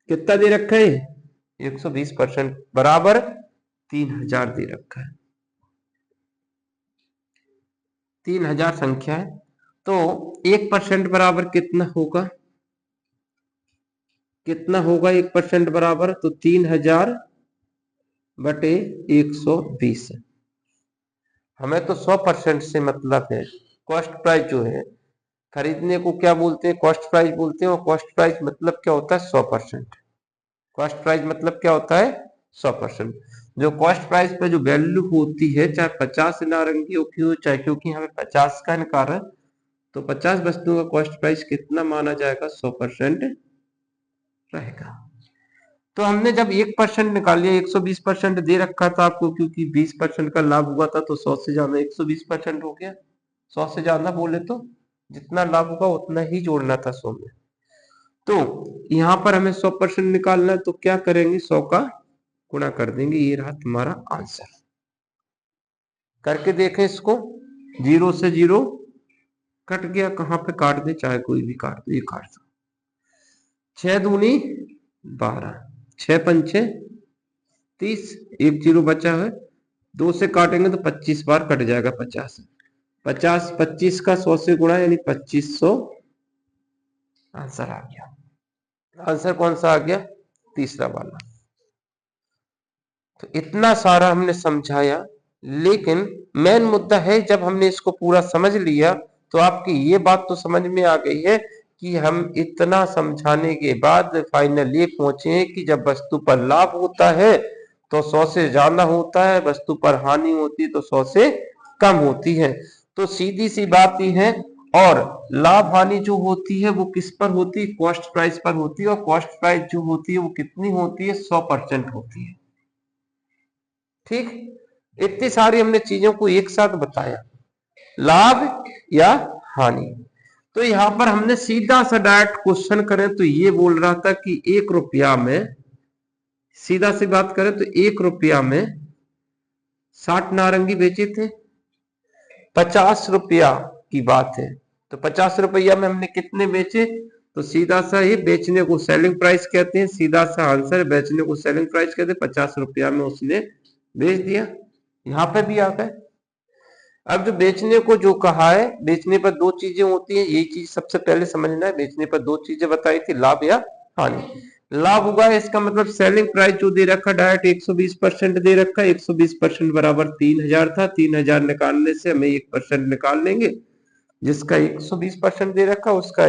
कितना दे रखा है? 120% बराबर 3000 दे रखा है। 3000 संख्या है, तो 1% बराबर कितना होगा? कितना होगा 1% बराबर? तो 3000 बटे 120। हमें तो 100% से मतलब है। कॉस्ट प्राइस जो है खरीदने को क्या बोलते हैं, कॉस्ट प्राइस बोलते हैं। और कॉस्ट प्राइस मतलब क्या होता है, 100%। कॉस्ट प्राइस मतलब क्या होता है, 100%। जो कॉस्ट प्राइस पे जो वैल्यू होती है, चाहे 50 नारंगियों की हो, चाहे, क्योंकि हमें 50 का निकाल है तो 50 वस्तुओं का कॉस्ट प्राइस कितना माना जाएगा, 100% रहेगा। तो हमने जब 1% निकाल लिया, 120% दे रखा था आपको, क्योंकि 20% का लाभ हुआ था, तो 100 से ज्यादा 120% हो गया। 100 से ज्यादा बोले तो जितना लाभ होगा उतना ही जोड़ना था 100 में। तो यहां पर हमें 100% निकालना है, तो क्या करेंगे, 100 का गुणा कर देंगे। ये रहा तुम्हारा आंसर। करके देखें इसको। 0 से 0 कट गया, कहां पे काट दे, चाहे कोई भी काट दे, ये काट दो। 6 दूनी 12, 6 पंचे 30, 1 0 बचा है, 2 से काटेंगे तो 25 बार कट जाएगा। 50 50 25 का 100 से गुणा, यानी 2500 आंसर आ गया। आंसर कौन सा आ गया, तीसरा वाला। तो इतना सारा हमने समझाया, लेकिन मेन मुद्दा है, जब हमने इसको पूरा समझ लिया तो आपकी ये बात तो समझ में आ गई है कि हम इतना समझाने के बाद फाइनल ये पहुंचे हैं कि जब वस्तु पर लाभ होता है तो 100 से ज्यादा होता है, वस्तु पर हानि होती है तो 100 से कम होती है। तो सीधी सी बात ही है। और लाभ हानि जो होती है वो किस पर होती है, कॉस्ट प्राइस पर होती है। और कॉस्ट प्राइस जो होती है वो कितनी होती है, 100% होती है। ठीक, इतनी सारी हमने चीजों को एक साथ बताया, लाभ या हानि। तो यहां पर हमने सीधा सा डायरेक्ट क्वेश्चन करें तो ये बोल रहा था कि 1 रुपया में, सीधा सी बात करें तो 1 रुपया में 60 नारंगी बेचे थे। 50 रुपया की बात है, तो 50 रुपया में हमने कितने बेचे, तो सीधा सा ये बेचने को सेलिंग प्राइस कहते हैं। सीधा सा आंसर, बेचने को सेलिंग प्राइस कहते हैं। 50 रुपया में उसने बेच दिया। यहां पे भी आ गए। अब जो बेचने को जो कहा है, बेचने पर दो चीजें होती हैं, यही चीज सबसे पहले समझना है। बेचने पर दो चीजें बताई थी, लाभ या हानि। लाभ होगा इसका मतलब सेलिंग प्राइस जो दे रखा डायरेक्ट 120% दे रखा है। 120% बराबर 3000 था। 3000 निकालने से हमें 1% निकाल लेंगे, जिसका 120% दे रखा उसका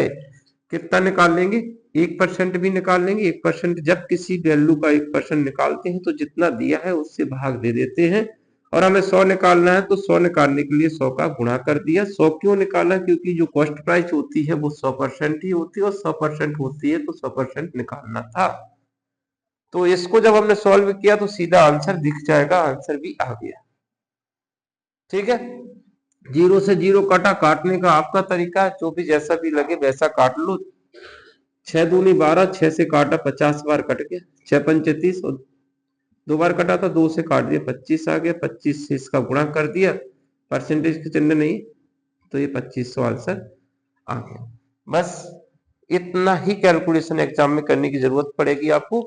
कितना निकाल लेंगे, 1% भी निकाल लेंगे। 1% जब किसी वैल्यू का 1% निकालते हैं तो जितना दिया है उससे भाग दे देते हैं। और हमें 100 निकालना है तो 100 निकालने के लिए 100 का गुणा कर दिया। 100 क्यों निकाला, क्योंकि जो कॉस्ट प्राइस होती है वो 100% ही होती है, और 100% होती है तो 100% निकालना था। तो इसको जब हमने सॉल्व किया तो सीधा आंसर दिख जाएगा, आंसर भी आ गया। ठीक है, 0 से 0 कटा, काटने का आपका तरीका, जो भी जैसा भी लगे वैसा काट लो। 6 दूनी 12, 6 से काटा 50 बार कट गया। 6 पंचे 30, और 2 बार कटा था, 2 से काट दिया, 25 आ गया। 25 से इसका गुणा कर दिया, परसेंटेज के चिन्ह नहीं, तो ये 2500 आंसर आ गया। बस इतना ही कैलकुलेशन एग्जाम में करने की जरूरत पड़ेगी आपको,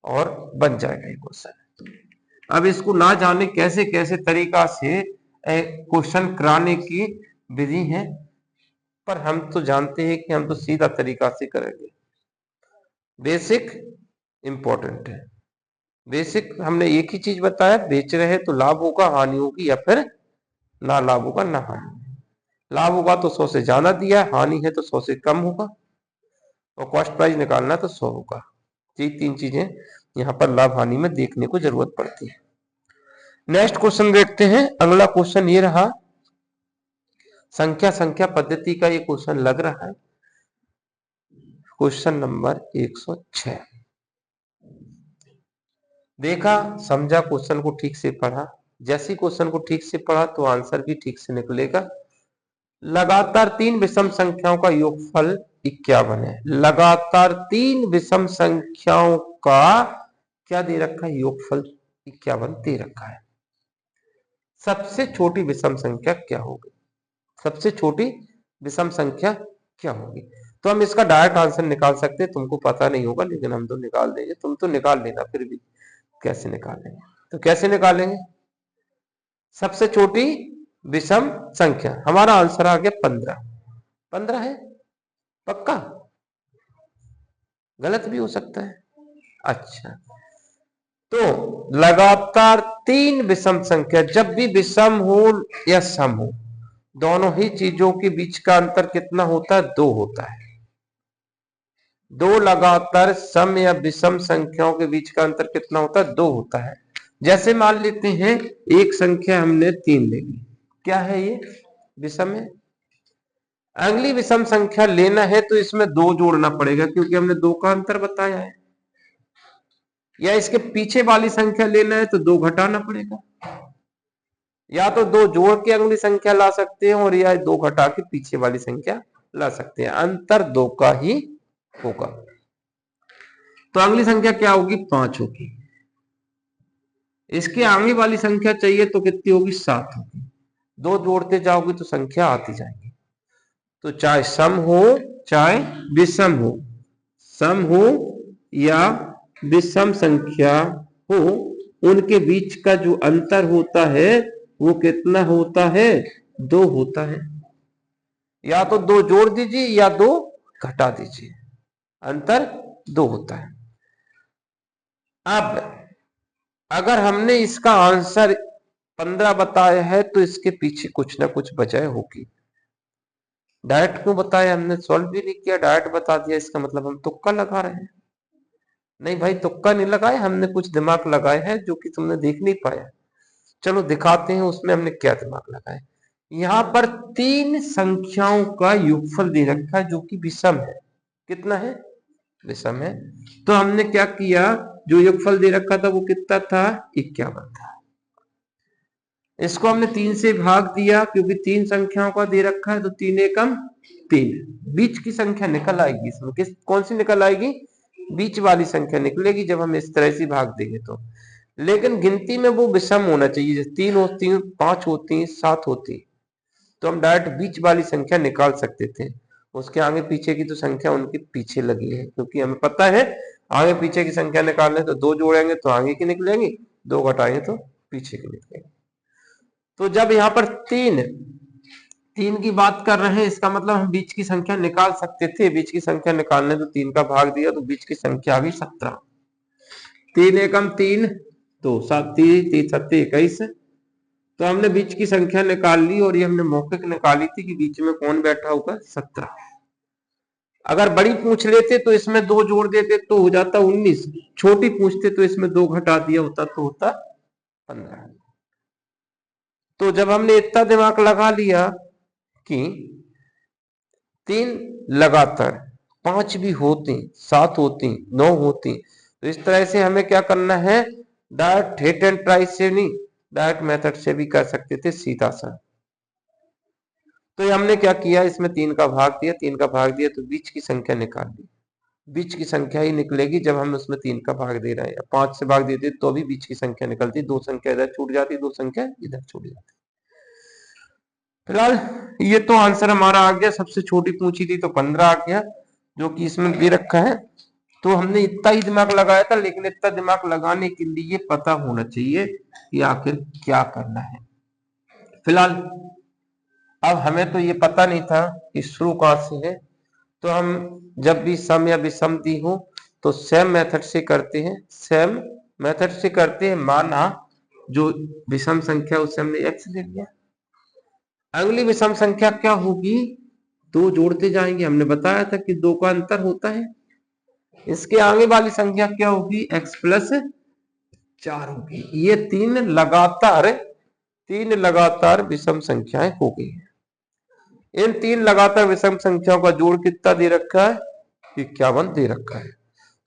और बन जाएगा ये क्वेश्चन। अब इसको ना जाने कैसे कैसे तरीका से क्वेश्चन कराने की विधि है, पर हम तो जानते हैं कि हम तो सीधा तरीका से करेंगे। बेसिक इंपॉर्टेंट है। बेसिक हमने एक ही चीज बताया, बेच रहे तो लाभ होगा, हानि होगी, या फिर ना लाभ होगा ना हानि। लाभ होगा तो 100 से ज्यादा दिया, हानि है तो 100 से कम होगा, और कॉस्ट प्राइस निकालना तो 100 होगा। ये तीन चीजें यहाँ पर लाभ हानि में देखने को जरूरत पड़ती है। नेक्स्ट क्वेश्चन देखते हैं। अगला क्वेश्चन ये रहा, संख्या पद्धति का ये क्वेश्चन लग रहा है, क्वेश्चन नंबर 106। देखा, समझा, क्वेश्चन को ठीक से पढ़ा। जैसे क्वेश्चन को ठीक से पढ़ा तो आंसर भी ठीक से निकलेगा। लगातार 3 विषम संख्याओं का योगफल 51 है। लगातार 3 विषम संख्याओं का क्या दे रखा है, योगफल 51 दे रखा है। सबसे छोटी विषम संख्या क्या होगी, सबसे छोटी विषम संख्या क्या होगी। तो हम इसका डायरेक्ट आंसर निकाल सकते हैं, तुमको पता नहीं होगा लेकिन हम तो निकाल देंगे, तुम तो निकाल लेना फिर भी। कैसे निकालेंगे, तो कैसे निकालेंगे, सबसे छोटी विषम संख्या, हमारा आंसर आ गया 15। 15 है पक्का, गलत भी हो सकता है। अच्छा, तो लगातार तीन विषम संख्या, जब भी विषम हो या सम हो, दोनों ही चीजों के बीच का अंतर कितना होता है? 2 होता है। दो लगातार सम या विषम संख्याओं के बीच का अंतर कितना होता है? 2 होता है। जैसे मान लेते हैं एक संख्या हमने 3 ले ली, क्या है ये? विषम है। अगली विषम संख्या लेना है तो इसमें 2 जोड़ना पड़ेगा, क्योंकि हमने 2 का अंतर बताया है। या इसके पीछे वाली संख्या लेना है तो 2 घटाना पड़ेगा। या तो 2 जोड़ के अगली संख्या ला सकते हैं, और या 2 घटा के पीछे वाली संख्या ला सकते हैं। अंतर 2 का ही होगा। तो अगली संख्या क्या होगी? 5 होगी। इसके आगे वाली संख्या चाहिए तो कितनी होगी? 7 होगी। 2 जोड़ते जाओगे तो संख्या आती जाएगी। तो चाहे सम हो चाहे विषम हो, सम हो या विषम संख्या हो, उनके बीच का जो अंतर होता है वो कितना होता है? 2 होता है। या तो 2 जोड़ दीजिए या 2 घटा दीजिए, अंतर 2 होता है। अब अगर हमने इसका आंसर 15 बताया है तो इसके पीछे कुछ ना कुछ वजह होगी। डायरेक्ट क्यों बताया? हमने सॉल्व भी नहीं किया, डायरेक्ट बता दिया, इसका मतलब हम तुक्का लगा रहे हैं। नहीं भाई, तुक्का नहीं लगाए, हमने कुछ दिमाग लगाए हैं जो कि तुमने देख नहीं पाया। चलो दिखाते हैं उसमें हमने क्या दिमाग लगाया। यहाँ पर 3 संख्याओं का योगफल दे रखा है जो कि विषम है। कितना है? विषम है। तो हमने क्या किया, जो योगफल दे रखा था वो कितना था? 51 था। इसको हमने 3 से भाग दिया, क्योंकि 3 संख्याओं का दे रखा है, तो 3 एकम 3। बीच की संख्या निकल आएगी इसमें। कौन सी निकल आएगी? बीच वाली संख्या निकलेगी जब हम इस तरह से भाग देंगे तो। लेकिन गिनती में वो विषम होना चाहिए। जैसे 3 होती, 5 होती, 7 होती, तो हम डायरेक्ट बीच वाली संख्या निकाल सकते थे। उसके आगे पीछे की तो संख्या उनके पीछे लगी है, क्योंकि हमें पता है आगे पीछे की संख्या निकालने तो 2 जोड़ेंगे तो आगे की निकलेंगी, 2 घटाएंगे तो पीछे की निकलेंगी। तो जब यहाँ पर 3 की बात कर रहे हैं, इसका मतलब हम बीच की संख्या निकाल सकते थे। बीच की संख्या निकालने तो 3 का भाग दिया तो बीच की संख्या आ गई 17। 3 एकम 3, तो 7 3 7 21। तो हमने बीच की संख्या निकाल ली, और ये हमने मौखिक निकाली थी कि बीच में कौन बैठा होगा? 17। अगर बड़ी पूछ लेते तो इसमें 2 जोड़ देते तो हो जाता 19। छोटी पूछते तो इसमें 2 घटा दिया होता तो होता 15। तो जब हमने इतना दिमाग लगा लिया कि 3 लगातार, 5 भी होती, 7 होती, 9 होती, तो इस तरह से हमें क्या करना है? डायरेक्ट हिट एंड ट्राई से नहीं, डायरेक्ट मेथड से भी कर सकते थे सीधा सा। तो हमने क्या किया, इसमें 3 का भाग दिया, 3 का भाग दिया तो बीच की संख्या निकाल ली। बीच की संख्या ही निकलेगी जब हम उसमें 3 का भाग दे रहे हैं। 5 से भाग देते तो भी बीच की संख्या निकलती, 2 संख्या इधर छूट जाती, 2 संख्या इधर छूट जाती। फिलहाल ये तो आंसर हमारा आ गया। सबसे छोटी पूछी थी तो 15 आ गया, जो कि इसमें दे रखा है। तो हमने इतना ही दिमाग लगाया था, लेकिन इतना दिमाग लगाने के लिए पता होना चाहिए कि आखिर क्या करना है। फिलहाल अब हमें तो ये पता नहीं था कि शुरू कहां से है, तो हम जब भी सम या विषम दी हो तो सेम मेथड से करते हैं। सेम मेथड से करते हैं। माना जो विषम संख्या उसे हमने x ले लिया, अगली विषम संख्या क्या होगी? 2 जोड़ते जाएंगे। हमने बताया था कि 2 का अंतर होता है। इसके आगे वाली संख्या क्या होगी? x प्लस 4 होगी। ये 3 लगातार विषम संख्याएं हो गई हैं। इन 3 लगातार विषम संख्याओं का जोड़ कितना दे रखा है? 51 दे रखा है।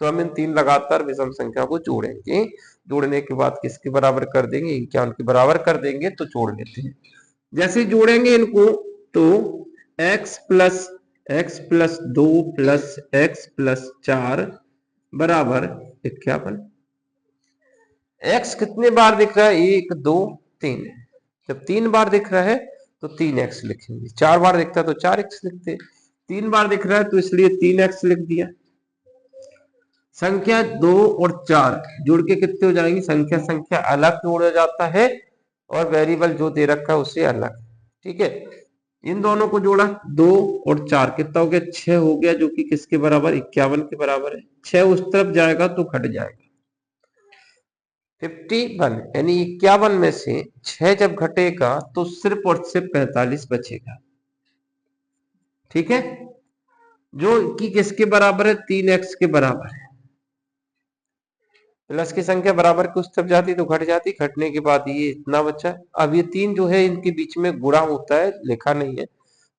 तो हम इन 3 लगातार विषम संख्या को जोड़ेंगे। जोड़ने के बाद किसके बराबर कर देंगे? 51 के बराबर कर देंगे। तो जोड़ लेते हैं। जैसे जोड़ेंगे इनको तो x plus 2 plus x plus 4 बराबर 51। x कितने बार दिख रहा है? 1 2 3। जब 3 बार दिख रहा है तो 3x लिखेंगे। 4 बार दिखता है तो 4x लिखते। 3 बार दिख रहा है तो इसलिए 3x लिख दिया। संख्या 2 और 4 जुड़ के कितने हो जाएंगी? संख्या अलग जोड़ा जाता है, और वेरिएबल जो दे रखा है उससे अलग। ठीक है, इन दोनों को जोड़ा, 2 और 4 कितना हो गया? 6 हो गया, जो कि किसके बराबर? 51 के बराबर है। 6 उस तरफ जाएगा तो घट जाएगा। 51 यानी 51 में से 6 जब घटेगा तो सिर्फ और सिर्फ 45 बचेगा। ठीक है, जो कि किसके बराबर है, 3x के बराबर है। प्लस की संख्या बराबर की उस तरफ जाती तो घट जाती, घटने के बाद ये इतना बचा। अब ये 3 जो है इनके बीच में गुणा होता है, लिखा नहीं है।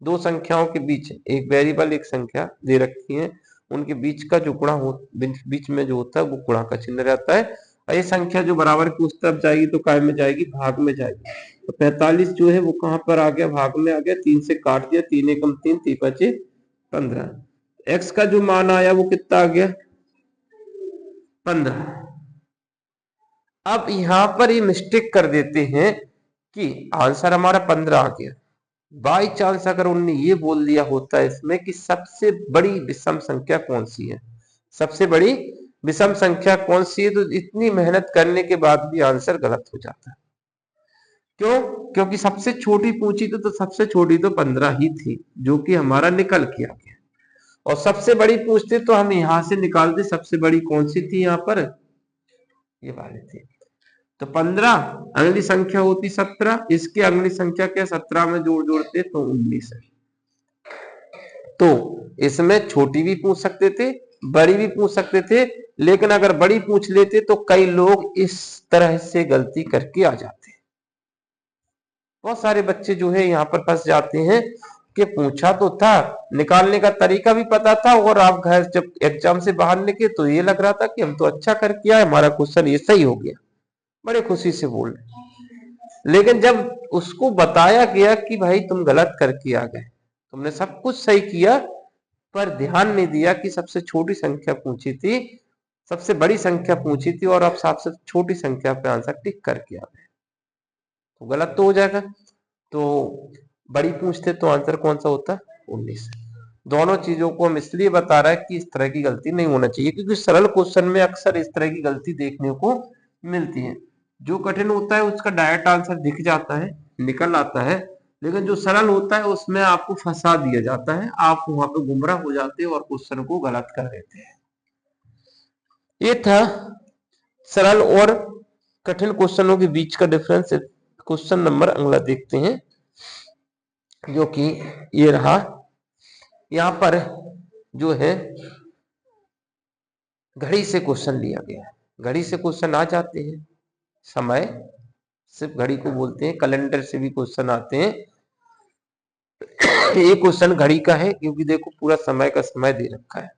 दो संख्याओं के बीच एक वेरिएबल एक संख्या दे रखी है, उनके बीच का जो गुणा हो, बीच में जो होता है वो गुणा का चिन्ह रहता है। और ये संख्या जो बराबर की उस तरफ जाएगी तो काय में जाएगी, भाग में जाएगी। तो 45 जो है वो कहां पर आ गया, भाग में आ गया। 3 से काट दिया, 3 एकम 3, 3 बचे 15। एक्स का जो मान आया वो कितना आ गया, 15। अब यहां पर ये मिस्टेक कर देते हैं कि आंसर हमारा 15 आ गया। बाई चांस अगर उन्होंने ये बोल दिया होता है इसमें कि सबसे बड़ी विषम संख्या कौन सी है, सबसे बड़ी विषम संख्या कौन सी है, तो इतनी मेहनत करने के बाद भी आंसर गलत हो जाता है। क्यों, क्योंकि सबसे छोटी पूछी तो सबसे छोटी तो 15 ही थी, जो कि हमारा निकल के आ गया। और सबसे बड़ी पूछते तो हम यहां से निकालते, सबसे बड़ी कौन सी थी यहाँ पर, ये वाली थी। तो 15 अगली संख्या होती 17, इसकी अगली संख्या क्या, 17 में जोड़ते तो 19 है। तो इसमें छोटी भी पूछ सकते थे, बड़ी भी पूछ सकते थे, लेकिन अगर बड़ी पूछ लेते तो कई लोग इस तरह से गलती करके आ जाते। बहुत सारे बच्चे जो है यहाँ पर फंस जाते हैं कि पूछा तो था, निकालने का तरीका भी पता था, और आप घर जब एग्जाम से बाहर निकले तो ये लग रहा था कि हम तो अच्छा करके आए, हमारा क्वेश्चन ये सही हो गया, बड़े खुशी से बोल रहे। लेकिन जब उसको बताया गया कि भाई तुम गलत करके आ गए, तुमने सब कुछ सही किया पर ध्यान नहीं दिया कि सबसे छोटी संख्या पूछी थी, सबसे बड़ी संख्या पूछी थी, और आप सबसे छोटी संख्या पे आंसर टिक करके आ गए, तो गलत तो हो जाएगा। तो बड़ी पूछते तो आंसर कौन सा होता, 19। दोनों चीजों को हम इसलिए बता रहा है कि इस तरह की गलती नहीं होना चाहिए, क्योंकि सरल क्वेश्चन में अक्सर इस तरह की गलती देखने को मिलती है। जो कठिन होता है उसका डायरेक्ट आंसर दिख जाता है, निकल आता है, लेकिन जो सरल होता है उसमें आपको फंसा दिया जाता है, आप वहां पे गुमराह हो जाते हैं और क्वेश्चन को गलत कर देते हैं। ये था सरल और कठिन क्वेश्चनों के बीच का डिफरेंस। क्वेश्चन नंबर अगला देखते हैं, जो कि ये रहा। यहां पर जो है घड़ी से क्वेश्चन लिया गया है, घड़ी से क्वेश्चन आ जाते हैं, समय सिर्फ घड़ी को बोलते हैं, कैलेंडर से भी क्वेश्चन आते हैं। ये क्वेश्चन घड़ी का है, क्योंकि देखो पूरा समय का समय दे रखा है।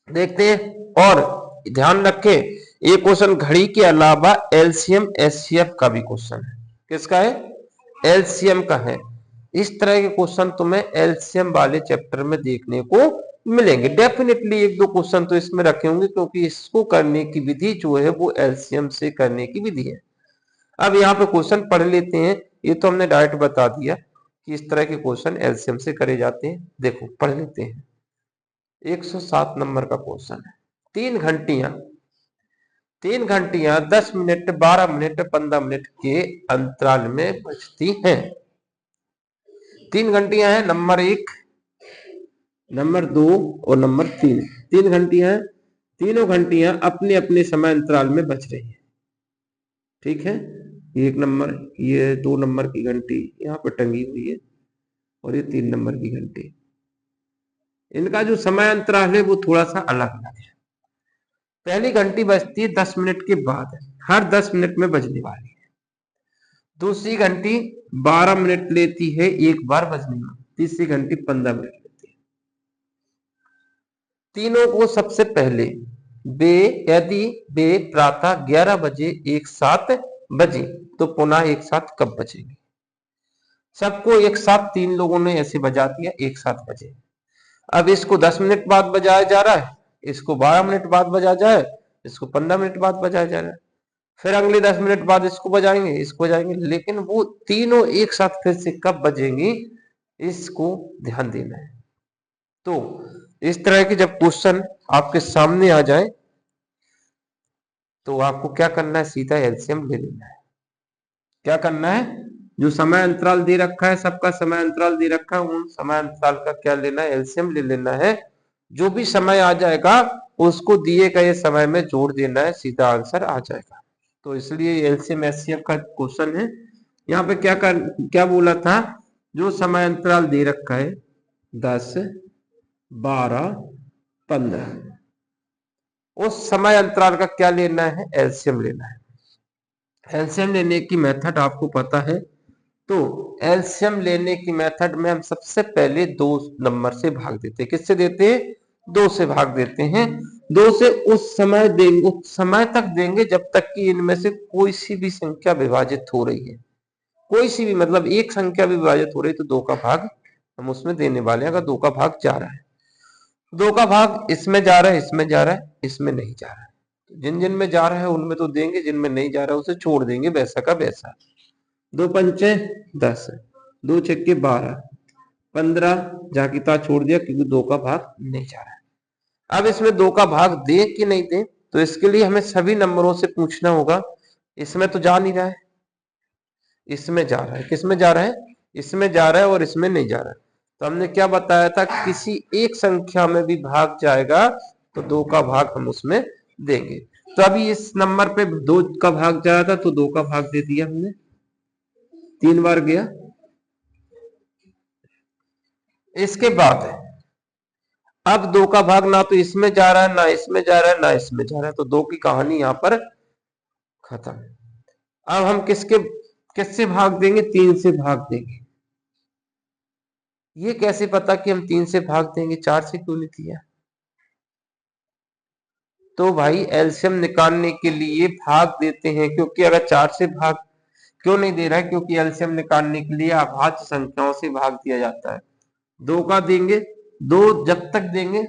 देखते हैं, और ध्यान रखें ये क्वेश्चन घड़ी के अलावा एलसीएम एचसीएफ का भी क्वेश्चन है। किसका है, एलसीएम का है। इस तरह के क्वेश्चन तुम्हें एलसीएम वाले चैप्टर में देखने को मिलेंगे। डेफिनेटली एक दो क्वेश्चन तो इसमें रखे होंगे, क्योंकि इसको करने की विधि जो है वो एलसीएम से करने की विधि है। अब यहाँ पे क्वेश्चन पढ़ लेते हैं। ये तो हमने डायरेक्ट बता दिया कि इस तरह के क्वेश्चन एलसीएम से करे जाते हैं। देखो पढ़ लेते हैं। 107 नंबर का क्वेश्चन है। 3 घंटियां 10 मिनट 12 मिनट 15 मिनट के अंतराल में बजती हैं। 3 घंटियां हैं, नंबर 1, नंबर 2 और नंबर 3। 3 घंटियां हैं, तीनों घंटियां अपने अपने समय अंतराल में बज रही है। ठीक है, ये 1 नंबर, ये 2 नंबर की घंटी यहाँ पर टंगी हुई है, और ये 3 नंबर की घंटी। इनका जो समय अंतराल है वो थोड़ा सा अलग अलग है। पहली घंटी बजती है 10 मिनट के बाद, हर 10 मिनट में बजने वाली है। दूसरी घंटी 12 मिनट लेती है एक बार बजने में। तीसरी घंटी 15 मिनट लेती है। तीनों को सबसे पहले यदि वे प्रातः 11 बजे एक साथ बजे तो पुनः एक साथ कब बजेंगे। सबको एक साथ 3 लोगों ने ऐसे बजा दिया, एक साथ बजे। अब इसको 10 मिनट बाद बजाया जा रहा है, इसको 12 मिनट बाद बजाया जाए, इसको 15 मिनट बाद बजाया जा रहा है, फिर अगले 10 मिनट बाद इसको बजाएंगे, इसको बजाएंगे, लेकिन वो तीनों एक साथ फिर से कब बजेंगी इसको ध्यान देना है। तो इस तरह के जब क्वेश्चन आपके सामने आ जाए तो आपको क्या करना है, सीधा एलसीएम ले लेना है। क्या करना है, जो समय अंतराल दे रखा है, सबका समय अंतराल दे रखा है, उन समय अंतराल का क्या लेना है, एलसीएम ले लेना है। जो भी समय आ जाएगा उसको दिए गए समय में जोड़ देना है, सीधा आंसर आ जाएगा। तो इसलिए एलसीएम एचसीएफ का क्वेश्चन है। यहाँ पे क्या बोला था, जो समय अंतराल दे रखा है 10, 12, 15, उस समय अंतराल का क्या लेना है, एलसीएम लेना है। एलसीएम लेने की मेथड आपको पता है। तो एलसीएम लेने की मेथड में हम सबसे पहले 2 नंबर से भाग देते हैं। किससे देते हैं, 2 से भाग देते हैं। 2 से उस समय देंगे, उस समय तक देंगे जब तक कि इनमें से कोई सी भी संख्या विभाजित हो रही है। कोई सी भी मतलब एक संख्या भी विभाजित हो रही है तो 2 का भाग हम उसमें देने वाले हैं। अगर 2 का भाग जा रहा है, 2 का भाग इसमें जा रहा है, इसमें जा रहा है, इसमें नहीं जा रहा है, तो जिन जिन में जा रहा है उनमें तो देंगे, जिनमें नहीं जा रहा है उसे छोड़ देंगे, वैसा का वैसा। 2 पंचे 10, 2 छक्के 12, 15 जाकिता छोड़ दिया क्योंकि 2 का भाग नहीं जा रहा है। अब इसमें 2 का भाग दे कि नहीं दे, तो इसके लिए हमें सभी नंबरों से पूछना होगा। इसमें तो जा नहीं रहा है, इसमें जा रहा है, किसमें जा रहा है, इसमें जा रहा है और इसमें नहीं जा रहा है। तो हमने क्या बताया था, किसी एक संख्या में भी भाग जाएगा तो 2 का भाग हम उसमें देंगे। तो अभी इस नंबर पे 2 का भाग जा रहा था तो 2 का भाग दे दिया हमने, 3 बार गया। इसके बाद अब 2 का भाग ना तो इसमें जा रहा है, ना इसमें जा रहा है, ना इसमें जा रहा है, तो 2 की कहानी यहां पर खत्म। अब हम किससे भाग देंगे, 3 से भाग देंगे। ये कैसे पता कि हम 3 से भाग देंगे, 4 से क्यों नहीं दिया। तो भाई एलसीएम निकालने के लिए भाग देते हैं, क्योंकि अगर 4 से भाग क्यों नहीं दे रहा है, क्योंकि एलसीएम निकालने के लिए अभाज्य संख्याओं से भाग दिया जाता है। 2 का देंगे, 2 जब तक देंगे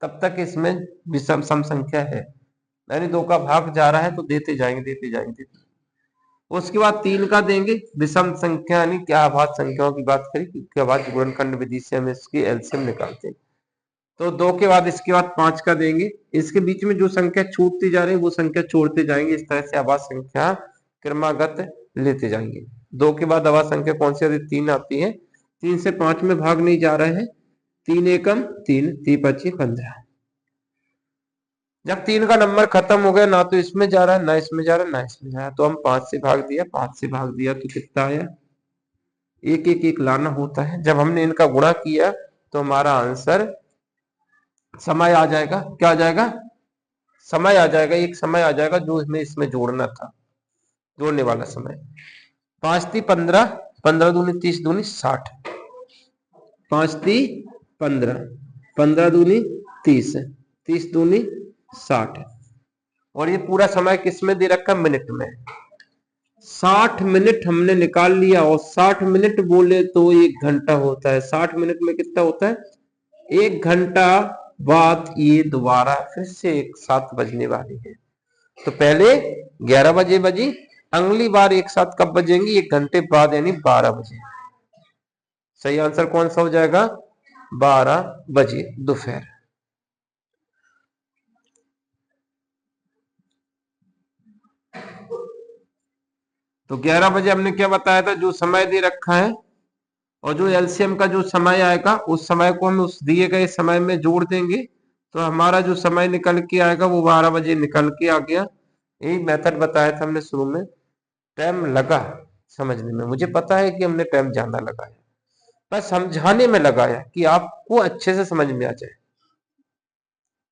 तब तक इसमें विषम सम संख्या है, यानी 2 का भाग जा रहा है तो देते जाएंगे, देते जाएंगे, देते। उसके बाद 3 का देंगे, विषम संख्या यानी क्या अभाज्य संख्याओं की बात करें, क्योंकि अभाज्य गुणनखंड विधि से हम इसकी एलसीएम निकालते हैं। तो 2 के बाद इसके बाद 5 का देंगे, इसके बीच में जो संख्या छूटती जा रही है वो संख्या छोड़ते जाएंगे, इस तरह से अभाज्य संख्या क्रमागत लेते जाएंगे। 2 के बाद अभाज्य संख्या कौन सी आती है, 3 आती है। 3 से 5 में भाग नहीं जा रहा है, 3 एकम 3, 3 पच्ची 15। जब 3 का नंबर खत्म हो गया, ना तो इसमें जा रहा है, ना इसमें जा रहा है, ना इसमें जा रहा है, तो हम 5 से भाग दिया। 5 से भाग दिया तो कितना आया, एक एक एक लाना होता है। जब हमने इनका गुणा किया तो हमारा आंसर समय आ जाएगा। क्या आ जाएगा, समय आ जाएगा, एक समय आ जाएगा जो हमें इसमें जोड़ना था, जोड़ने वाला समय। 5 × 3 = 15, 15 दूनी 30, दूनी 60, 5 × 3 = 15, 15 दूनी 30, 30 दूनी 60, और ये पूरा समय किसमें दे रखा, मिनट में। 60 मिनट हमने निकाल लिया, और 60 मिनट बोले तो 1 घंटा होता है। 60 मिनट में कितना होता है, 1 घंटा बाद ये दोबारा फिर से एक साथ बजने वाली है। तो पहले 11 बजे बजी, अगली बार एक साथ कब बजेंगी, 1 घंटे बाद, यानी 12 बजे। सही आंसर कौन सा हो जाएगा, 12 बजे दोपहर। तो 11 बजे हमने क्या बताया था, जो समय दे रखा है और जो एलसीएम का जो समय आएगा उस समय को हम उस दिए गए समय में जोड़ देंगे, तो हमारा जो समय निकल के आएगा वो 12 बजे निकल के आ गया। यही मेथड बताया था हमने शुरू में। टाइम लगा समझने में, मुझे पता है कि हमने टाइम ज्यादा लगाया, बस समझाने में लगाया कि आपको अच्छे से समझ में आ जाए।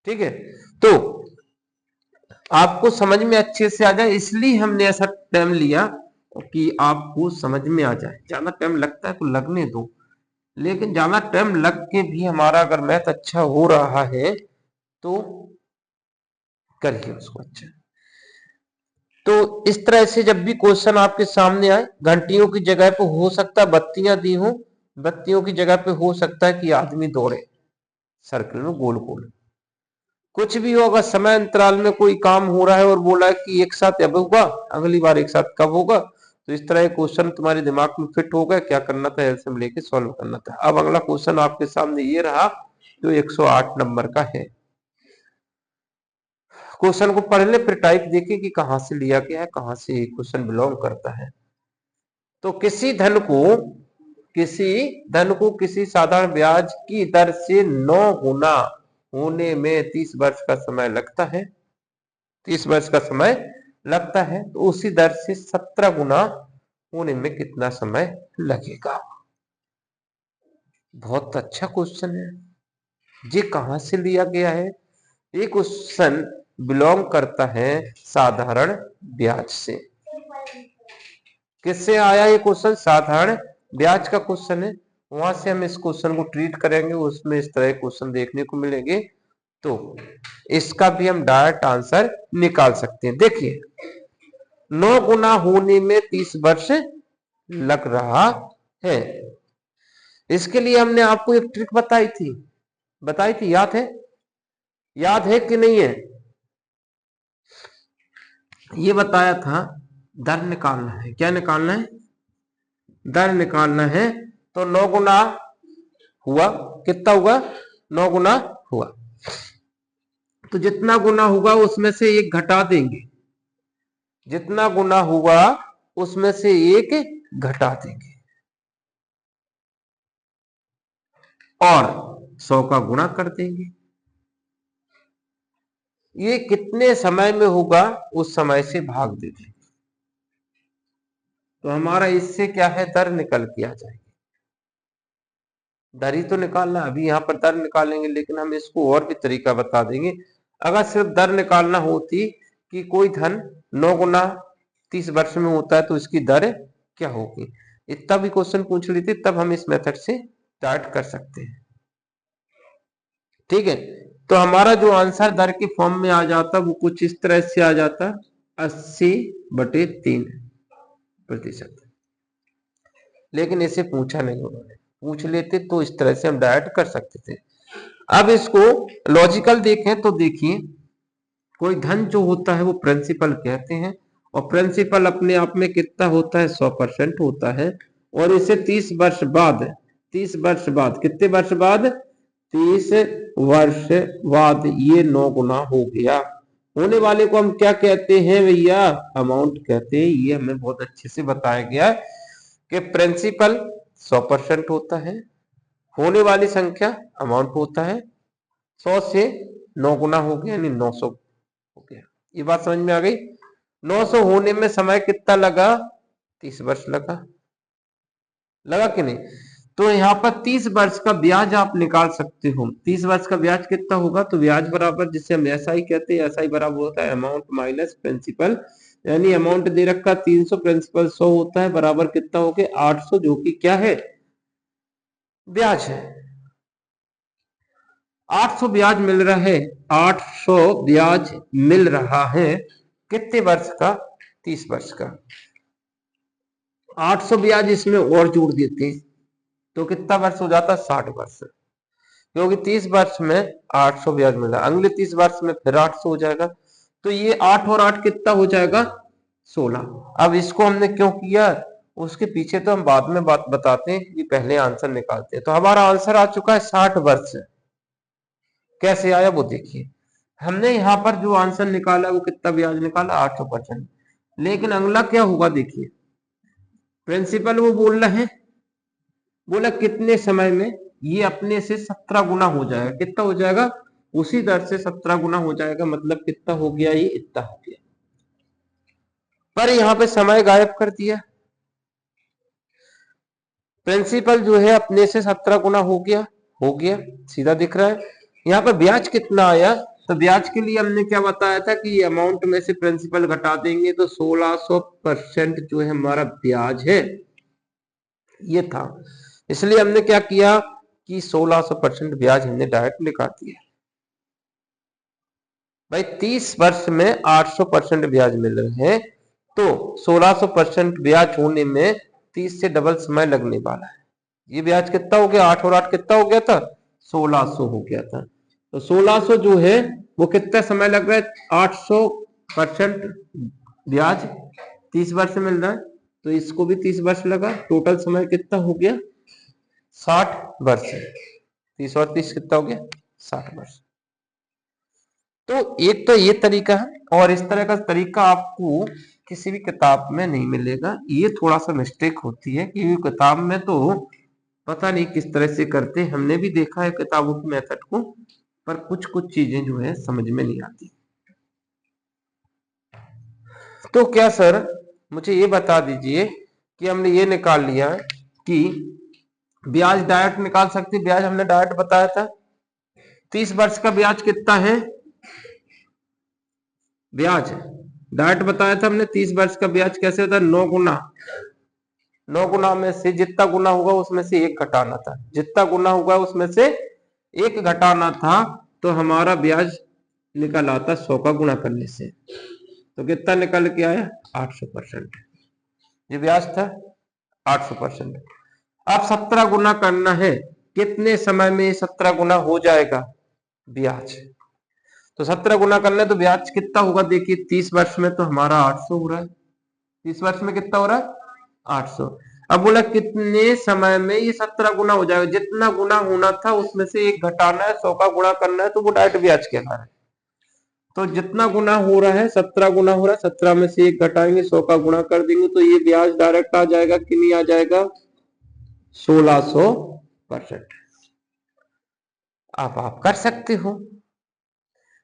ठीक है, तो आपको समझ में अच्छे से आ जाए इसलिए हमने ऐसा टाइम लिया कि आपको समझ में आ जाए। ज्यादा टाइम लगता है तो लगने दो, लेकिन ज्यादा टाइम लग के भी हमारा अगर मैथ अच्छा हो रहा है तो करिए उसको अच्छा। तो इस तरह से जब भी क्वेश्चन आपके सामने आए, घंटियों की जगह पे हो सकता है बत्तियां दी हो, बत्तियों की जगह पे हो सकता है कि आदमी दौड़े सर्कल में गोल गोल, कुछ भी होगा। समय अंतराल में कोई काम हो रहा है और बोला है कि एक साथ अब होगा, अगली बार एक साथ कब होगा। तो इस तरह क्वेश्चन तुम्हारे दिमाग में फिट हो गया, क्या करना था, एलसीएम लेके सॉल्व करना था। अब अगला क्वेश्चन आपके सामने ये रहा जो 108 नंबर का है। क्वेश्चन को पढ़ ले, फिर टाइप देखिए कि कहां से लिया गया है, कहां से क्वेश्चन बिलोंग करता है। तो किसी धन को किसी साधारण ब्याज की दर से 9 गुना होने में 30 वर्ष का समय लगता है, 30 वर्ष का समय लगता है, तो उसी दर से 17 गुना होने में कितना समय लगेगा। बहुत अच्छा क्वेश्चन है। ये कहां से लिया गया है? ये क्वेश्चन बिलोंग करता है साधारण ब्याज से। किससे आया ये क्वेश्चन? साधारण ब्याज का क्वेश्चन है। वहां से हम इस क्वेश्चन को ट्रीट करेंगे, उसमें इस तरह के क्वेश्चन देखने को मिलेंगे, तो इसका भी हम डायरेक्ट आंसर निकाल सकते हैं। देखिए 9 गुना होने में 30 वर्ष लग रहा है। इसके लिए हमने आपको एक ट्रिक बताई थी, याद है? याद है कि नहीं है? ये बताया था दर निकालना है। क्या निकालना है? दर निकालना है। तो 9 गुना हुआ, कितना हुआ? 9 गुना हुआ, तो जितना गुना हुआ उसमें से एक घटा देंगे, जितना गुना हुआ उसमें से एक घटा देंगे और 100 का गुणा कर देंगे। ये कितने समय में होगा उस समय से भाग दे देंगे। तो हमारा इससे क्या है? दर निकल के आ जाएगी। दर ही तो निकालना, अभी यहां पर दर निकालेंगे, लेकिन हम इसको और भी तरीका बता देंगे। अगर सिर्फ दर निकालना होती कि कोई धन 9 गुना 30 वर्ष में होता है तो इसकी दर क्या होगी, इतना भी क्वेश्चन पूछ लेते, तब हम इस मेथड से स्टार्ट कर सकते हैं। ठीक है, तो हमारा जो आंसर दर के फॉर्म में आ जाता वो कुछ इस तरह से आ जाता 80/3%। लेकिन इसे पूछा नहीं उन्होंने, पूछ लेते तो इस तरह से हम डायरेक्ट कर सकते थे। अब इसको लॉजिकल देखें तो देखिए, कोई धन जो होता है वो प्रिंसिपल कहते हैं, और प्रिंसिपल अपने आप में कितना होता है? 100% होता है। और इसे 30 वर्ष बाद, 30 वर्ष बाद, कितने वर्ष बाद? 30 वर्ष बाद ये 9 गुना हो गया। होने वाले को हम क्या कहते हैं भैया? अमाउंट कहते हैं। ये हमें बहुत अच्छे से बताया गया कि प्रिंसिपल 100% होता है, होने वाली संख्या अमाउंट होता है, 100 से 9 गुना हो गया यानी 900 हो गया। ये बात समझ में आ गई? 900 होने में समय कितना लगा? 30 वर्ष लगा। लगा कि नहीं? तो यहाँ पर 30 वर्ष का ब्याज आप निकाल सकते हो। 30 वर्ष का ब्याज कितना होगा? तो ब्याज बराबर, जिसे हम एसआई कहते हैं, एसआई बराबर होता है अमाउंट माइनस प्रिंसिपल। यानी अमाउंट दे रखा 300, प्रिंसिपल 100 होता है, बराबर कितना हो गया? 800, जो कि क्या है? ब्याज है। 800 ब्याज मिल रहा है, 800 ब्याज मिल रहा है। कितने वर्ष का? 30 वर्ष का। 800 ब्याज इसमें और जोड़ देते तो कितना वर्ष हो जाता? 60 वर्ष, क्योंकि 30 वर्ष में 800 ब्याज मिला, अगले 30 वर्ष में फिर 800 हो जाएगा। तो ये 8 और 8 कितना हो जाएगा? 16। अब इसको हमने क्यों किया उसके पीछे तो हम बाद में बात बताते हैं, कि पहले आंसर निकालते हैं। तो हमारा आंसर आ चुका है 60 वर्ष। कैसे आया वो देखिए, हमने यहाँ पर जो आंसर निकाला वो कितना ब्याज निकाला? 800%। लेकिन अगला क्या होगा देखिए, प्रिंसिपल वो बोल रहे हैं, बोला कितने समय में? ये अपने से 17 गुना हो जाएगा। कितना हो जाएगा? उसी दर से 17 गुना हो जाएगा। मतलब कितना हो गया? ये इतना हो गया। पर यहाँ पे समय गायब कर दिया। प्रिंसिपल जो है अपने से 17 गुना हो गया, सीधा दिख रहा है। यहाँ पर ब्याज कितना आया? तो ब्याज के लिए हमने क्या बताया था कि ये अमाउंट में से प्रिंसिपल घटा देंगे, तो 1600% जो है हमारा ब्याज है, ये था। इसलिए हमने क्या किया कि 1600% ब्याज हमने डायरेक्ट निकाल दिया। भाई 30 वर्ष में 800% ब्याज मिल रहे हैं, तो 1600% ब्याज होने में 30 से डबल समय लगने वाला है। ये ब्याज कितना हो गया? 8 और 8 कितना हो गया था? 1600 हो गया था। तो 1600 जो है वो कितना समय लग रहा है? 800% ब्याज 30 वर्ष मिल रहा है, तो इसको भी 30 वर्ष लगा। टोटल समय कितना हो गया? 60 वर्ष। 30 और 30 कितना हो गया? 60 वर्ष। तो एक तो ये तरीका है, और इस तरह का तरीका आपको किसी भी किताब में नहीं मिलेगा। ये थोड़ा सा मिस्टेक होती है, क्योंकि किताब में तो पता नहीं किस तरह से करते, हमने भी देखा है किताबों की मेथड को, पर कुछ कुछ चीजें जो है समझ में नहीं आती। तो क्या सर मुझे ये बता दीजिए कि हमने ये निकाल लिया कि ब्याज डायरेक्ट निकाल सकते, ब्याज हमने डायरेक्ट बताया था 30 वर्ष का ब्याज कितना है, ब्याज डायरेक्ट बताया था हमने 30 वर्ष का ब्याज कैसे होता है, 9 गुना, 9 गुना में से जितना गुना होगा उसमें से एक घटाना था, जितना गुना होगा उसमें से एक घटाना था, तो हमारा ब्याज निकल आता 100 का गुणा करने से, तो कितना निकल के आया 800%। ये ब्याज था 800%। अब 17 गुना करना है, कितने समय में 17 गुना हो जाएगा ब्याज, तो 17 गुना करना है तो ब्याज कितना होगा, देखिए 30 वर्ष में तो हमारा 800 हो रहा है, 30 वर्ष में कितना हो रहा है 800। अब बोला कितने समय में ये 17 गुना हो जाएगा, जितना गुना होना था उसमें से एक घटाना है, 100 का गुणा करना है, तो वो डायरेक्ट ब्याज कहला रहा है। तो जितना गुना हो रहा है 17 गुना हो रहा है, 17 में से एक घटाएंगे, 100 का गुणा कर देंगे, तो ये ब्याज डायरेक्ट आ जाएगा कि नहीं आ जाएगा 1600%। आप कर सकते हो,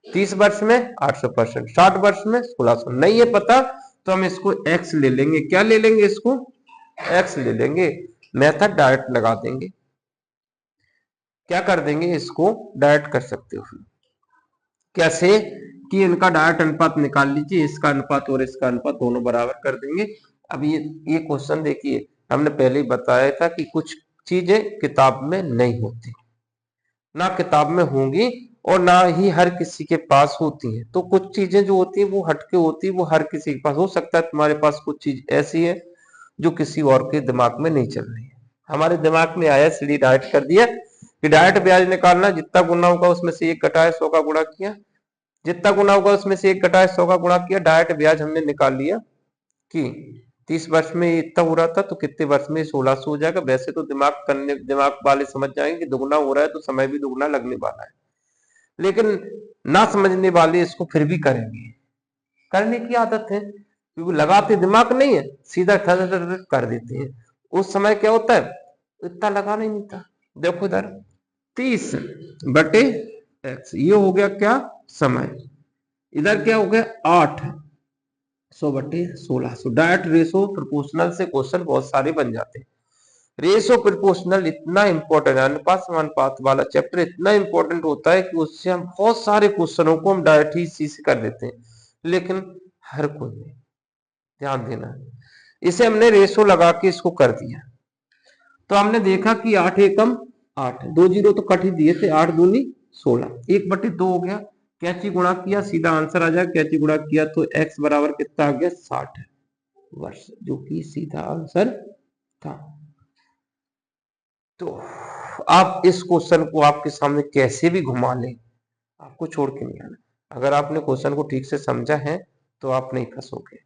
30 वर्ष में 800%, 60 वर्ष में 1600, नहीं है पता तो हम इसको x ले लेंगे, क्या ले लेंगे, इसको x ले लेंगे, मेथड डायरेक्ट लगा देंगे, क्या कर देंगे, इसको डायरेक्ट कर सकते हो। कैसे कि इनका डायरेक्ट अनुपात निकाल लीजिए, इसका अनुपात और इसका अनुपात दोनों बराबर कर देंगे। अब ये क्वेश्चन देखिए, हमने पहले ही बताया था कि कुछ चीजें किताब में नहीं होती, ना किताब में होंगी और ना ही हर किसी के पास होती हैं, तो कुछ चीजें जो होती है वो हटके होती है, वो हर किसी के पास हो सकता है, तुम्हारे पास कुछ चीज ऐसी है जो किसी और के दिमाग में नहीं चल रही है, हमारे दिमाग में आया इसलिए डायरेक्ट कर दिया कि डायरेक्ट ब्याज निकालना, जितना गुना होगा उसमें से एक घटाया 100 का गुणा किया, जितना गुना होगा उसमें से एक घटाया 100 का गुणा किया, डायरेक्ट ब्याज हमने निकाल लिया कि 30 वर्ष में इतना हो रहा था तो कितने वर्ष में 1600 हो जाएगा। वैसे तो दिमाग वाले समझ जाएंगे कि दुगुना हो रहा है तो समय भी दुगुना लगने वाला है, लेकिन ना समझने वाले इसको फिर भी करेंगे, करने की आदत है क्योंकि लगाते दिमाग नहीं है, सीधा कर देते हैं। उस समय क्या होता है, इतना लगाना ही नहीं था। देखो इधर 30 बटे x, ये हो गया क्या समय, इधर क्या हो गया 800 बटे 1600। डायरेक्ट रेशो प्रोपोर्शनल से क्वेश्चन बहुत सारे बन जाते हैं। रेशो प्रोपोर्शनल इतना इंपॉर्टेंट है, अनुपात समानुपात वाला चैप्टर इतना इंपॉर्टेंट होता है कि उससे हम बहुत सारे क्वेश्चनों को हम डायरेक्ट ही इसी से कर देते हैं, लेकिन हर कोई नहीं, ध्यान देना। इसे हमने रेशो लगा के इसको कर दिया, तो हमने देखा कि 8 एकम 8, 2 जीरो तो कट ही दिए थे, 8 दूनी 16, 1/2 हो गया, कैंची गुणा किया सीधा आंसर आ जाए, कैंची गुणा किया तो x बराबर कितना आ गया 60 वर्ष, जो कि सीधा आंसर था। तो आप इस क्वेश्चन को आपके सामने कैसे भी घुमा लें, आपको छोड़ के नहीं आना। अगर आपने क्वेश्चन को ठीक से समझा है तो आप नहीं फंसोगे।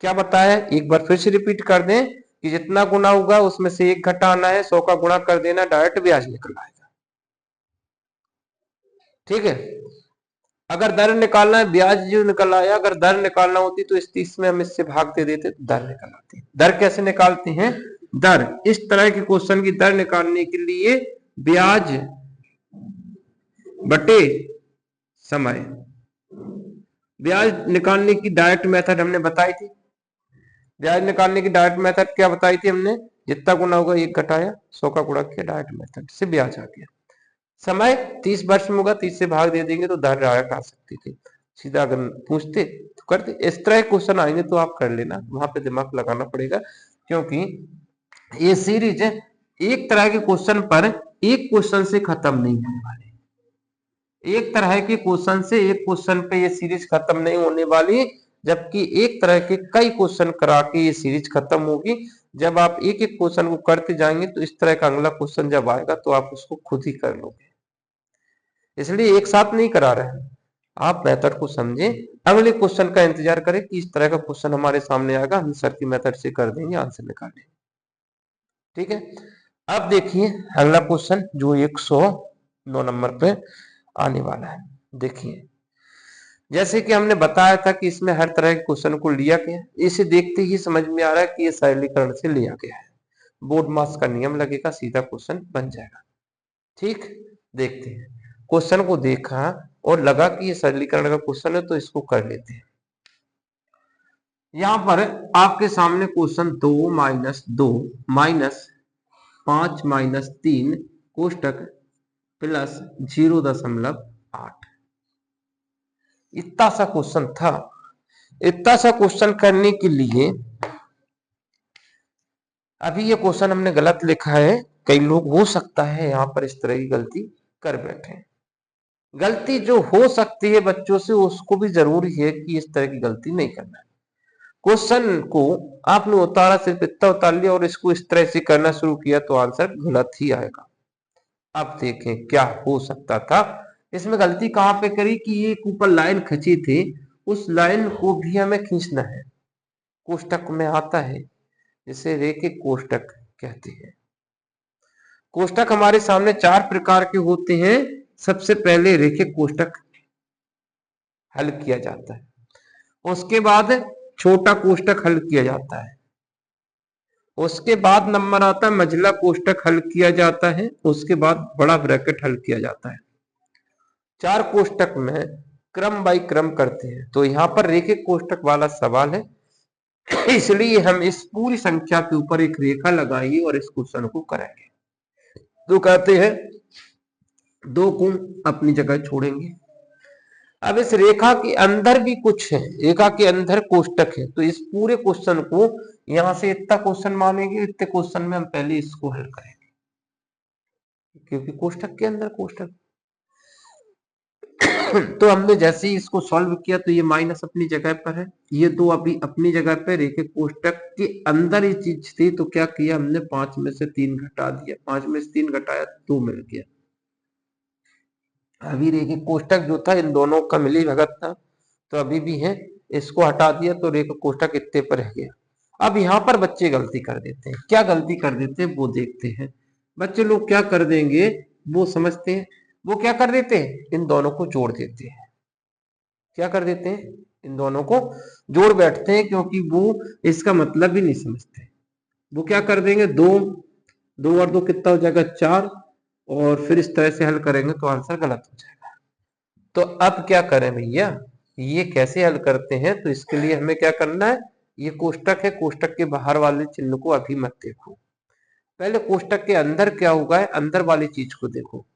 क्या बताया, एक बार फिर से रिपीट कर दें कि जितना गुना होगा उसमें से एक घटाना है, 100 का गुणा कर देना, डायरेक्ट ब्याज निकल आएगा। ठीक है, अगर दर निकालना है, ब्याज जो निकल आया, अगर दर निकालना होती तो इस 30 में हम इससे भाग दे देते तो दर निकल आती। दर कैसे निकालते हैं, दर इस तरह के क्वेश्चन की दर निकालने के लिए ब्याज बटे समय, ब्याज निकालने की डायरेक्ट मेथड हमने बताई थी, ब्याज निकालने की डायरेक्ट मेथड क्या बताई थी हमने, जितना गुना होगा एक घटाया 100 का गुणा किया, डायरेक्ट मेथड से ब्याज आ गया। समय 30 वर्ष में होगा, 30 से भाग दे देंगे तो दर डायरेक्ट आ सकती थी, सीधा अगर पूछते तो करते। इस तरह क्वेश्चन आएंगे तो आप कर लेना, वहां पे दिमाग लगाना पड़ेगा, क्योंकि ये सीरीज एक तरह के क्वेश्चन पर एक क्वेश्चन से खत्म नहीं होने वाली, एक तरह के क्वेश्चन से एक क्वेश्चन पे ये सीरीज खत्म नहीं होने वाली, जबकि एक तरह के कई क्वेश्चन करा के ये सीरीज खत्म होगी। जब आप एक एक क्वेश्चन को करते जाएंगे तो इस तरह का अगला क्वेश्चन जब आएगा तो आप उसको खुद ही कर लोगे, इसलिए एक साथ नहीं करा रहे हैं। आप मेथड को समझें, अगले क्वेश्चन का इंतजार करें कि इस तरह का क्वेश्चन हमारे सामने आएगा, हम सर की मेथड से कर देंगे, आंसर निकालेंगे। ठीक है, अब देखिए अगला क्वेश्चन जो 109 नंबर पे आने वाला है। देखिए जैसे कि हमने बताया था कि इसमें हर तरह के क्वेश्चन को लिया गया, इसे देखते ही समझ में आ रहा है कि ये सरलीकरण से लिया गया है, बोर्ड मास का नियम लगेगा, सीधा क्वेश्चन बन जाएगा। ठीक, देखते हैं, क्वेश्चन को देखा और लगा कि ये सरलीकरण का क्वेश्चन है तो इसको कर लेते हैं। यहां पर आपके सामने क्वेश्चन 2 माइनस 5 माइनस 3 कोष्टक प्लस 0.8 इतना सा क्वेश्चन था। इतना सा क्वेश्चन करने के लिए अभी ये क्वेश्चन हमने गलत लिखा है। कई लोग हो सकता है यहाँ पर इस तरह की गलती कर बैठे। गलती जो हो सकती है बच्चों से उसको भी जरूरी है कि इस तरह की गलती नहीं करना है। क्वेश्चन को आपने उतारा, सिर्फ इतना उतार लिया और इसको इस तरह से करना शुरू किया तो आंसर गलत ही आएगा। अब देखें क्या हो सकता था। इसमें गलती कहां पे करी कि ये ऊपर लाइन खींची थी, उस लाइन को भी हमें खींचना है। कोष्टक में आता है जिसे रेखिक कोष्टक कहते हैं। कोष्टक हमारे सामने 4 प्रकार के होते हैं। सबसे पहले रेखिक कोष्टक हल किया जाता है, उसके बाद छोटा कोष्टक हल किया जाता है, उसके बाद नंबर आता है मझला कोष्टक हल किया जाता है, उसके बाद बड़ा ब्रैकेट हल किया जाता है। 4 कोष्टक में क्रम बाय क्रम करते हैं। तो यहाँ पर रेखिक कोष्टक वाला सवाल है, इसलिए हम इस पूरी संख्या के ऊपर एक रेखा लगाएंगे और इस क्वेश्चन को करेंगे। तो कहते हैं 2 को अपनी जगह छोड़ेंगे। अब इस रेखा के अंदर भी कुछ है, रेखा के अंदर कोष्टक है, तो इस पूरे क्वेश्चन को यहां से इतना क्वेश्चन मानेंगे, इतने क्वेश्चन में हम पहले इसको हल करेंगे क्योंकि कोष्टक के अंदर कोष्टक। तो हमने जैसे ही इसको सॉल्व किया तो ये माइनस अपनी जगह पर है, ये 2 अभी अपनी जगह पे रेखिक कोष्टक के अंदर ही चीज थी। तो क्या किया हमने 5 में से 3 घटा दिया, 5 में से 3 घटाया 2 मिल गया। अभी रेखिक कोष्टक जो था इन दोनों का मिली भगत था तो अभी भी है, इसको हटा दिया तो रेखिक कोष्टक इतने पर रह गया। अब यहाँ पर बच्चे गलती कर देते हैं। क्या गलती कर देते हैं वो देखते हैं। बच्चे लोग क्या कर देंगे वो समझते हैं। वो क्या कर देते हैं, इन दोनों को जोड़ देते हैं। क्या कर देते हैं, इन दोनों को जोड़ बैठते हैं क्योंकि वो इसका मतलब भी नहीं समझते। वो क्या कर देंगे, 2 2 और 2 कितना हो जाएगा 4, और फिर इस तरह से हल करेंगे तो आंसर गलत हो जाएगा। तो अब क्या करें भैया, ये कैसे हल करते हैं। तो इसके लिए हमें क्या करना है, ये कोष्टक है, कोष्टक के बाहर वाले चिन्ह को अभी मत देखो, पहले कोष्टक के अंदर क्या होगा है अंदर वाली चीज को देखो।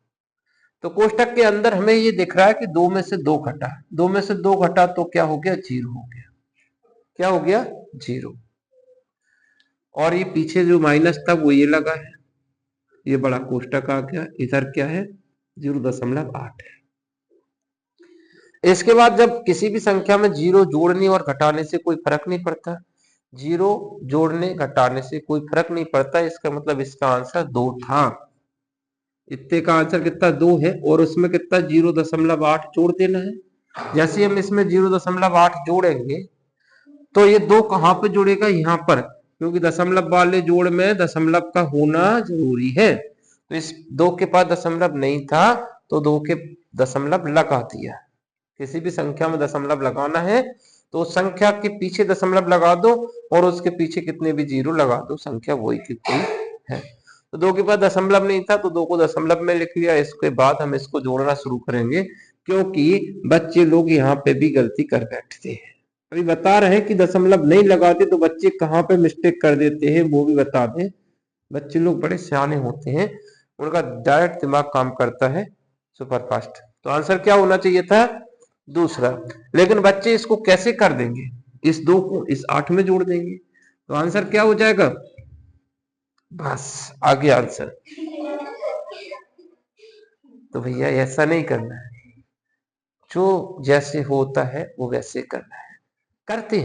तो कोष्टक के अंदर हमें ये दिख रहा है कि 2 में से 2 घटा, 2 में से 2 घटा तो क्या हो गया 0 हो गया। क्या हो गया 0। और ये पीछे जो माइनस था वो ये लगा है, ये बड़ा कोष्टक आ गया, इधर क्या है 0.8 है। इसके बाद जब किसी भी संख्या में 0 जोड़ने और घटाने से कोई फर्क नहीं पड़ता, 0 जोड़ने घटाने से कोई फर्क नहीं पड़ता, इसका मतलब इसका आंसर 2 था। इतने का आंसर कितना 2 है और उसमें कितना 0.8 जोड़ देना है। जैसे हम इसमें 0.8 जोड़ेंगे तो ये 2 कहां पे जुड़ेगा, यहाँ पर, क्योंकि दशमलव वाले जोड़ में दशमलव का होना जरूरी है। तो इस 2 के पास दशमलव नहीं था तो 2 के दशमलव लगा दिया। किसी भी संख्या में दशमलव लगाना है तो उस संख्या के पीछे दशमलव लगा दो और उसके पीछे कितने भी 0 लगा दो, संख्या वही की वही है। तो 2 के पास दशमलव नहीं था तो 2 को दशमलव में लिख लिया। इसके बाद हम इसको जोड़ना शुरू करेंगे क्योंकि बच्चे लोग यहाँ पे भी गलती कर बैठते हैं। अभी बता रहे हैं कि दशमलव नहीं लगाते तो बच्चे कहाँ पे मिस्टेक कर देते हैं वो भी बता दें। बच्चे लोग बड़े सियाने होते हैं, उनका डायरेक्ट दिमाग काम करता है सुपर फास्ट। तो आंसर क्या होना चाहिए था दूसरा, लेकिन बच्चे इसको कैसे कर देंगे, इस 2 को इस 8 में जोड़ देंगे तो आंसर क्या हो जाएगा, बस आगे आंसर। तो भैया ऐसा नहीं करना है, जो जैसे होता है वो वैसे करना है। करते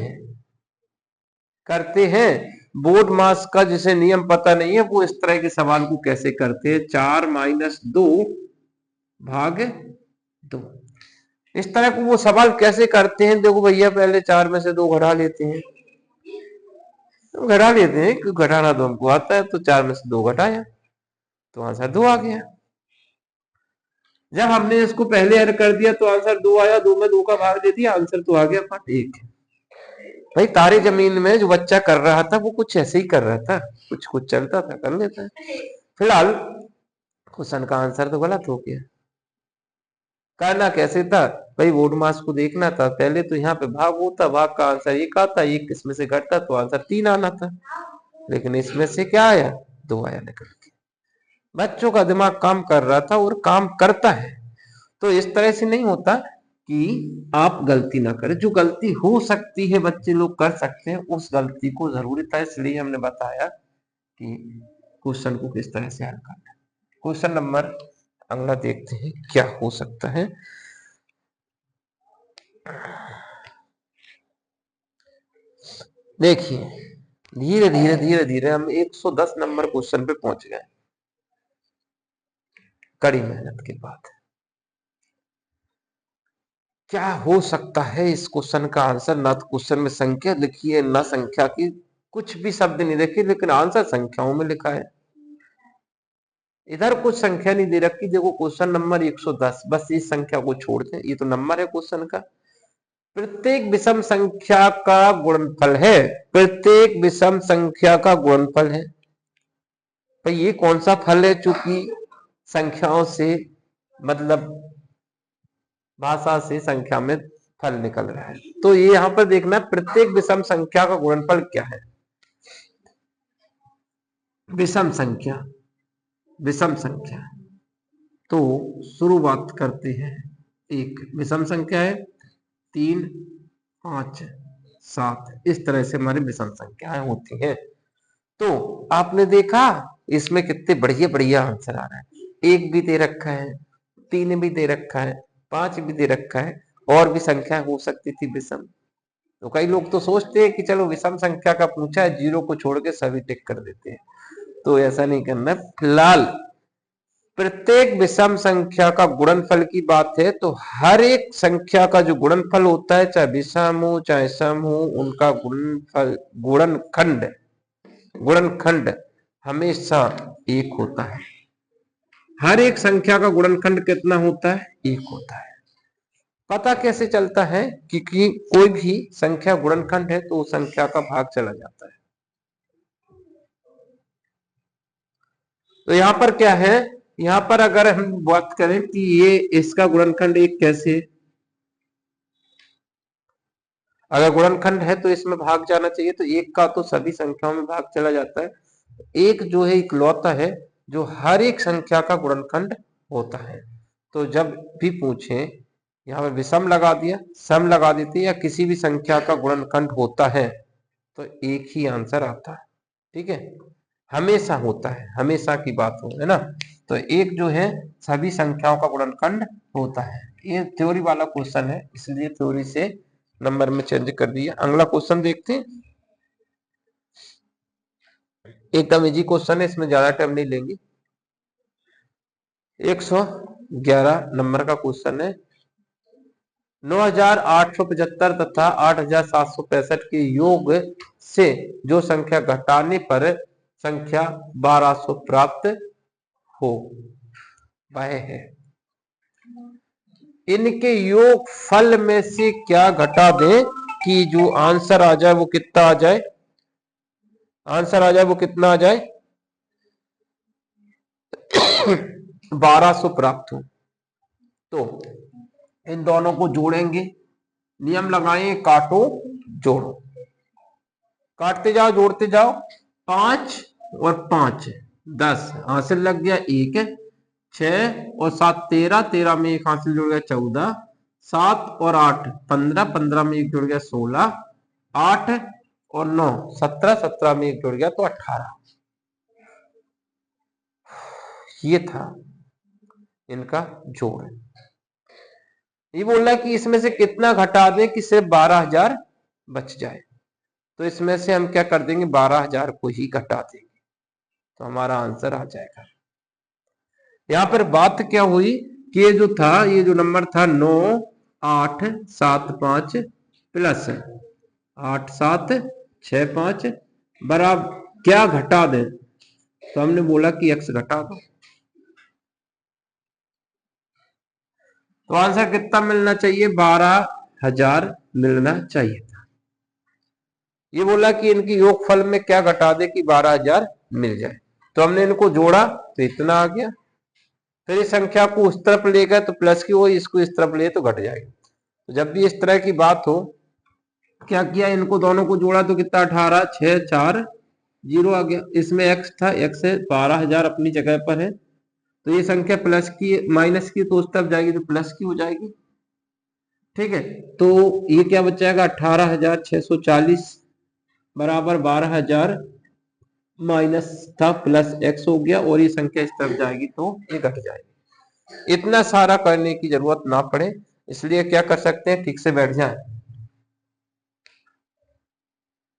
हैं बोर्ड मास का जिसे नियम पता नहीं है वो इस तरह के सवाल को कैसे करते हैं, 4 - 2 भाग 2, इस तरह को वो सवाल कैसे करते हैं। देखो भैया पहले 4 में से 2 घटा लेते हैं, क्यों घटाना तो हमको आता है। तो 4 में से 2 घटाया तो आंसर 2 आ गया। जब हमने इसको पहले ऐड कर दिया तो आंसर 2 आया, 2 में 2 का भाग दे दिया, आंसर तो आ गया पार्ट 1। भाई तारे जमीन में जो बच्चा कर रहा था वो कुछ ऐसे ही कर रहा था, कुछ चलता था कर लेता है। फिलहाल क्वेश्चन का आंसर तो गलत हो गया। करना कैसे था भाई, बोर्ड मास को देखना था। पहले तो यहाँ पे भाग होता, भाग का आंसर 1 आता, 1 इसमें से घटता तो आंसर 3 आना था, लेकिन इसमें से क्या आया, 2 आया निकल के। बच्चों का दिमाग काम कर रहा था और काम करता है। तो इस तरह से नहीं होता कि आप गलती ना करें, जो गलती हो सकती है बच्चे लोग कर सकते हैं, उस गलती को जरूरी था, इसलिए हमने बताया कि क्वेश्चन को किस तरह से हल करना। क्वेश्चन नंबर अगला देखते हैं क्या हो सकता है। देखिए धीरे धीरे धीरे धीरे हम 110 नंबर क्वेश्चन पे पहुंच गए कड़ी मेहनत के बाद। क्या हो सकता है इस क्वेश्चन का आंसर? ना तो क्वेश्चन में संख्या लिखी है, ना संख्या की कुछ भी शब्द नहीं लिखे, लेकिन आंसर संख्याओं में लिखा है। इधर कुछ संख्या नहीं दे रखी, देखो क्वेश्चन नंबर 110, बस इस संख्या को छोड़ दें, ये तो नंबर है क्वेश्चन का। प्रत्येक विषम संख्या का गुणनफल है, प्रत्येक विषम संख्या का गुणनफल है। भाई ये कौन सा फल है? चूंकि संख्याओं से मतलब भाषा से संख्या में फल निकल रहा है, तो ये यहां पर देखना प्रत्येक विषम संख्या का गुणनफल क्या है। विषम संख्या, विषम संख्या तो शुरुआत करते हैं। एक विषम संख्या है 3, 5, 7, इस तरह से हमारी विषम संख्याएं होती हैं। तो आपने देखा इसमें कितने बढ़िया बढ़िया आंसर आ रहा है। 1 भी दे रखा है, 3 भी दे रखा है, 5 भी दे रखा है, और भी संख्या हो सकती थी विषम। तो कई लोग तो सोचते हैं कि चलो विषम संख्या का पूछा है, 0 को छोड़ के सभी टिक कर देते हैं, तो ऐसा नहीं करना। फिलहाल प्रत्येक विषम संख्या का गुणनफल की बात है, तो हर एक संख्या का जो गुणनफल होता है, चाहे विषम हो चाहे सम हो, उनका गुणनफल गुणनखंड हमेशा 1 होता है। हर एक संख्या का गुणनखंड कितना होता है? 1 होता है। पता कैसे चलता है? क्योंकि कोई भी संख्या गुणनखंड है तो उस संख्या का भाग चला जाता है। तो यहां पर क्या है, यहां पर अगर हम बात करें कि ये इसका गुणनखंड 1 कैसे, अगर गुणनखंड है तो इसमें भाग जाना चाहिए, तो 1 का तो सभी संख्याओं में भाग चला जाता है। 1 जो है इकलौता है जो हर एक संख्या का गुणनखंड होता है। तो जब भी पूछे यहाँ पर विषम लगा दिया, सम लगा देते, या किसी भी संख्या का गुणनखंड होता है तो 1 ही आंसर आता है। ठीक है, हमेशा होता है, हमेशा की बात हो, है ना। तो 1 जो है सभी संख्याओं का गुणनखंड होता है। ये थ्योरी वाला क्वेश्चन है, इसलिए थ्योरी से नंबर में चेंज कर दिया। अगला क्वेश्चन देखते हैं, एकदम इजी क्वेश्चन है, इसमें ज्यादा टाइम नहीं लेंगे। 111 नंबर का क्वेश्चन है। 9875 तथा 8765 के योग से जो संख्या घटाने पर संख्या 1200 प्राप्त हो वह है। इनके योग फल में से क्या घटा दें कि जो आंसर आ जाए वो कितना आ जाए, आंसर आ जाए वो कितना आ जाए 1200 प्राप्त हो। तो इन दोनों को जोड़ेंगे, नियम लगाएं, काटो जोड़ो, काटते जाओ जोड़ते जाओ। 5 और 5 10, हासिल लग गया 1, 6 और 7 13, 13 में 1 हासिल जुड़ गया 14, 7 और 8 15, 15 में 1 जुड़ गया 16, 8 और 9 17, 17 में 1 जुड़ गया तो 18। ये था इनका जोड़। ये बोल रहा है कि इसमें से कितना घटा दें कि सिर्फ 12,000 बच जाए। तो इसमें से हम क्या कर देंगे, 12,000 को ही घटा देंगे, तो हमारा आंसर आ जाएगा। यहां पर बात क्या हुई कि ये जो था, ये जो नंबर था 9 8 7 5 प्लस 8 7 6 5 बराबर क्या घटा दें, तो हमने बोला कि x घटा दो। तो आंसर कितना मिलना चाहिए, 12,000 मिलना चाहिए था। ये बोला कि इनकी योगफल में क्या घटा दे कि 12,000 मिल जाए, तो हमने इनको जोड़ा तो इतना आ गया। फिर इस संख्या को उस तरफ लेगा तो प्लस की हो, इसको इस तरफ ले तो घट जाएगी। तो जब भी इस तरह की बात हो, क्या किया, इनको दोनों को जोड़ा तो कितना 18, 6 4 0 आ गया। इसमें x था, x है 12,000 अपनी जगह पर है। तो ये संख्या प्लस की माइनस की तो उस तरफ जाएगी तो प्लस की हो जाएगी। ठीक है, तो ये क्या बचाएगा 18,640 बराबर 12,000 माइनस था प्लस x हो गया, और ये संख्या इस तरफ जाएगी तो ये घट जाएगी। इतना सारा करने की जरूरत ना पड़े, इसलिए क्या कर सकते हैं, ठीक से बैठ जाए।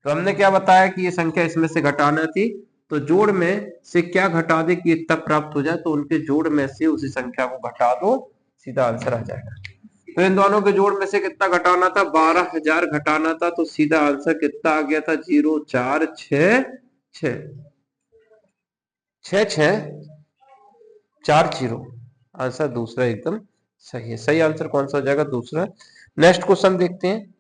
तो हमने क्या बताया कि ये संख्या इसमें से घटाना थी, तो जोड़ में से क्या घटा दे कि इतना प्राप्त हो जाए, तो उनके जोड़ में से उसी संख्या को घटा दो, सीधा आंसर आ जाएगा। तो इन दोनों के जोड़ में से कितना घटाना था, 12,000 घटाना था, तो सीधा आंसर कितना आ गया था, 0 4 6 6 6 6 4 0। आंसर दूसरा एकदम सही है। सही आंसर कौन सा हो जाएगा, दूसरा। नेक्स्ट क्वेश्चन देखते हैं।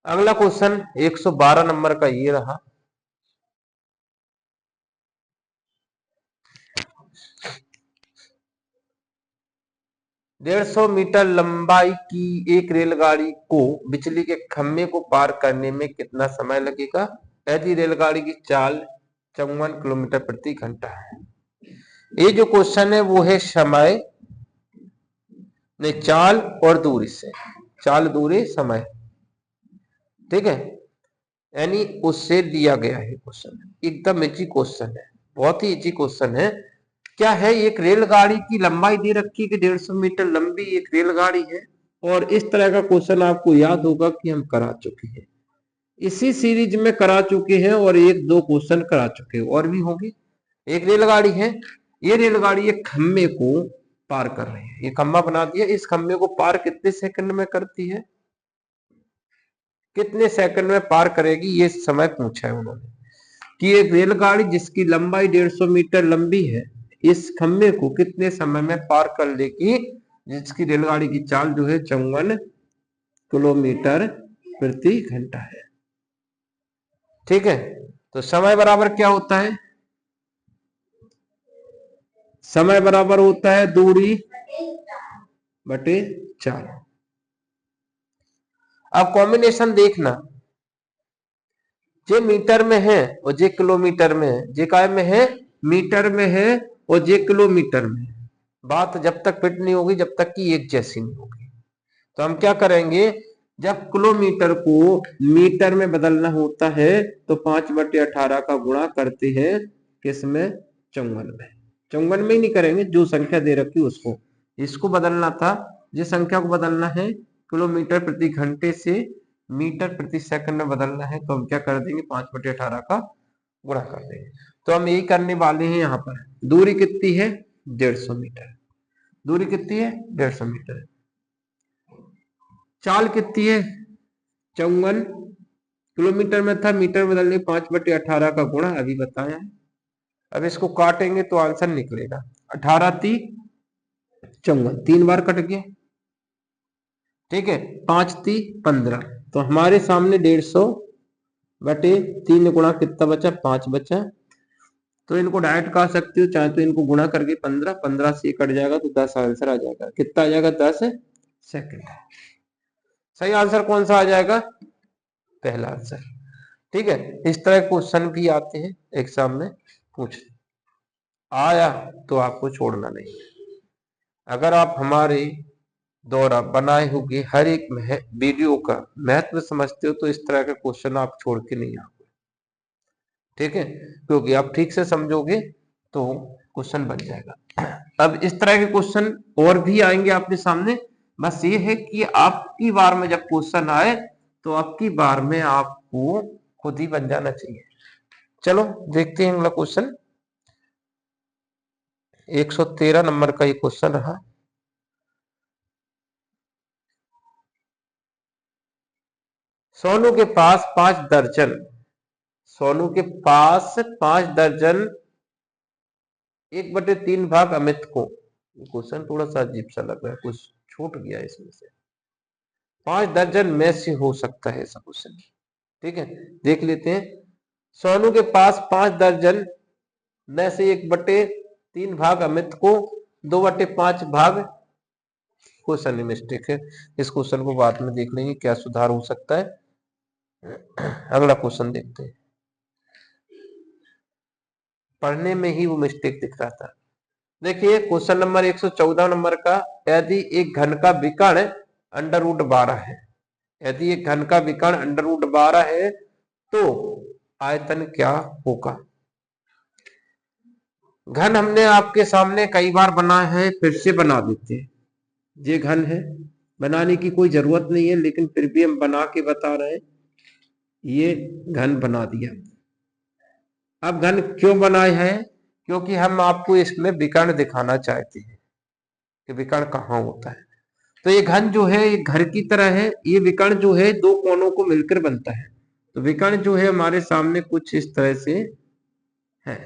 अगला क्वेश्चन 112 नंबर का ये रहा। डेढ़ 150 मीटर लंबाई की एक रेलगाड़ी को बिजली के खंभे को पार करने में कितना समय लगेगा, यदि रेलगाड़ी की चाल 54 किलोमीटर प्रति घंटा है। ये जो क्वेश्चन है वो है समय ने चाल और दूरी से, चाल दूरी समय, ठीक है, यानी उससे दिया गया है क्वेश्चन। एकदम इजी क्वेश्चन है, बहुत ही इजी क्वेश्चन है। क्या है, एक रेलगाड़ी की लंबाई दे रखी है कि 150 मीटर लंबी एक रेलगाड़ी है, और इस तरह का क्वेश्चन आपको याद होगा कि हम करा चुके हैं, इसी सीरीज में करा चुके हैं, और एक दो क्वेश्चन करा चुके हैं, और भी होंगे। एक रेलगाड़ी है, ये रेलगाड़ी एक खंबे को पार कर रही है, ये खंबा बना दिया, इस खंबे को पार कितने सेकंड में करती है, कितने सेकंड में पार करेगी, ये समय पूछा है उन्होंने कि एक रेलगाड़ी जिसकी लंबाई 150 मीटर लंबी है, इस खंबे को कितने समय में पार कर लेगी, जिसकी रेलगाड़ी की चाल जो है 54 किलोमीटर प्रति घंटा है। ठीक है, तो समय बराबर क्या होता है, समय बराबर होता है दूरी बटे 4। अब कॉम्बिनेशन देखना, जे मीटर में है और जे किलोमीटर में है, जे काय में है, मीटर में है, और जे किलोमीटर में है। बात जब तक फिट नहीं होगी जब तक कि एक जैसी नहीं होगी। तो हम क्या करेंगे, जब किलोमीटर को मीटर में बदलना होता है तो 5/18 का गुणा करते हैं किसमें, 54 में। 54 में ही नहीं करेंगे, जो संख्या दे रखी उसको, इसको बदलना था, जिस संख्या को बदलना है किलोमीटर प्रति घंटे से मीटर प्रति सेकंड में बदलना है, तो हम क्या कर देंगे, 5/18 का गुणा कर देंगे। तो हम यही करने वाले हैं। यहाँ पर दूरी कितनी है, 150 मीटर, दूरी कितनी है, 150 मीटर। चाल कितनी है, 54 किलोमीटर में था, मीटर बदलने 5/18 का गुणा अभी बताया है। अब इसको काटेंगे तो आंसर निकलेगा 18 × 54, 3 बार कट गया, ठीक है, 5 × 15, तो हमारे सामने 150/3 गुणा कितना बचा, 5 बचा। तो इनको डायरेक्ट कह सकते हो, चाहे तो इनको गुणा करके 15, 15 से कट जाएगा तो 10 आंसर आ जाएगा। कितना आ जाएगा, 10 सेकंड। सही आंसर कौन सा आ जाएगा, पहला आंसर। ठीक है, इस तरह क्वेश्चन भी आते हैं एग्जाम में, पूछ आया तो आपको छोड़ना नहीं। अगर आप हमारे द्वारा बनाए हुए हर एक वीडियो का महत्व समझते हो तो इस तरह का क्वेश्चन आप छोड़ के नहीं आओगे। ठीक है, क्योंकि आप ठीक से समझोगे तो क्वेश्चन बन जाएगा। अब इस तरह के क्वेश्चन और भी आएंगे आपके सामने, बस ये है कि आपकी बार में जब क्वेश्चन आए तो आपकी बार में आपको खुद ही बन जाना चाहिए। चलो देखते हैं अगला क्वेश्चन। 113 नंबर का ये क्वेश्चन रहा। सोनू के पास 5 दर्जन, सोनू के पास 5 दर्जन 1/3 भाग अमित को, क्वेश्चन थोड़ा सा अजीब सा लग रहा है, कुछ छूट गया इसमें से। 5 दर्जन में से हो सकता है ऐसा क्वेश्चन। ठीक है, देख लेते हैं। सोनू के पास 5 दर्जन में से 1/3 भाग, अमित को 2/5 भाग। क्वेश्चन में मिस्टेक है, इस क्वेश्चन को बाद में देख लेंगे क्या सुधार हो सकता है। अगला क्वेश्चन देखते हैं। पढ़ने में ही वो मिस्टेक दिख रहा था। देखिए क्वेश्चन नंबर 114 नंबर का, यदि एक घन का विकर्ण √12 है, यदि एक घन का विकर्ण √12 है तो आयतन क्या होगा। घन हमने आपके सामने कई बार बनाया है, फिर से बना देते हैं। ये घन है, बनाने की कोई जरूरत नहीं है, लेकिन फिर भी हम बना के बता रहे हैं। ये घन बना दिया। अब घन क्यों बनाए हैं, क्योंकि हम आपको इसमें विकर्ण दिखाना चाहते हैं कि विकर्ण कहाँ होता है। तो ये घन जो है ये घर की तरह है, ये विकर्ण जो है दो कोनों को मिलकर बनता है। तो विकर्ण जो है हमारे सामने कुछ इस तरह से है।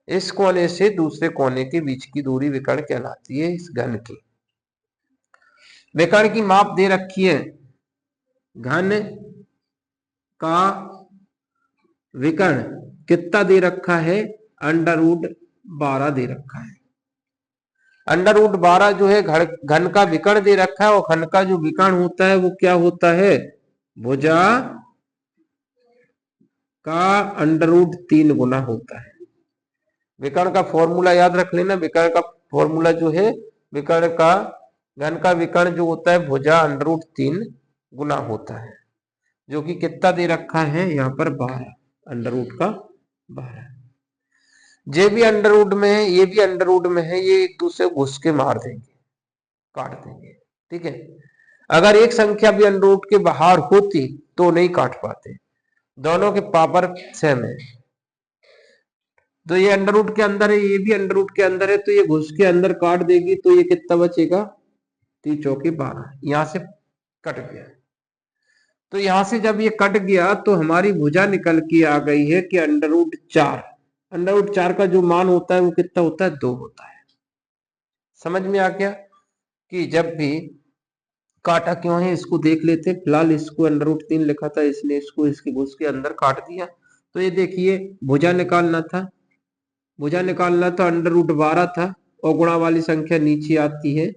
इस कोने से दूसरे कोने के बीच की दूरी विकर्ण कहलाती है इस घन की। विकर्ण की माप दे रखी है, घन का विकर्ण कितना दे रखा है, √12 दे रखा है। √12 जो है घन का विकर्ण दे रखा है, और घन का जो विकर्ण होता है वो क्या होता है, भुजा का √3 गुना होता है। विकर्ण का फॉर्मूला याद रख लेना, विकर्ण का फॉर्मूला जो है, विकर्ण का घन का विकर्ण जो होता है भुजा √3 गुना होता है, जो कि कितना दे रखा है यहाँ पर 12, √12। ये भी अंडर में है, ये भी अंडर में है, ये एक दूसरे को घुस के मार देंगे, काट देंगे। ठीक है, अगर एक संख्या भी अंडर के बाहर होती तो नहीं काट पाते, दोनों के पावर सेम है। तो ये अंडर के अंदर है, ये भी अंडर के अंदर है, तो ये घुस के अंदर काट देगी, तो ये कितना बचेगा, 3 चौके 12, यहां से कट गया। तो यहां से जब ये कट गया तो हमारी भुजा निकल के आ गई है कि √4। √4 का जो मान होता है वो कितना होता है, 2 होता है। समझ में आ गया कि जब भी काटा क्यों है, इसको देख लेते। फिलहाल इसको √3 लिखा था, इसने इसको इसके घुस के अंदर काट दिया। तो ये देखिए भुजा निकालना था, भुजा निकालना तो √12 था, और गुणा वाली संख्या नीचे आती है।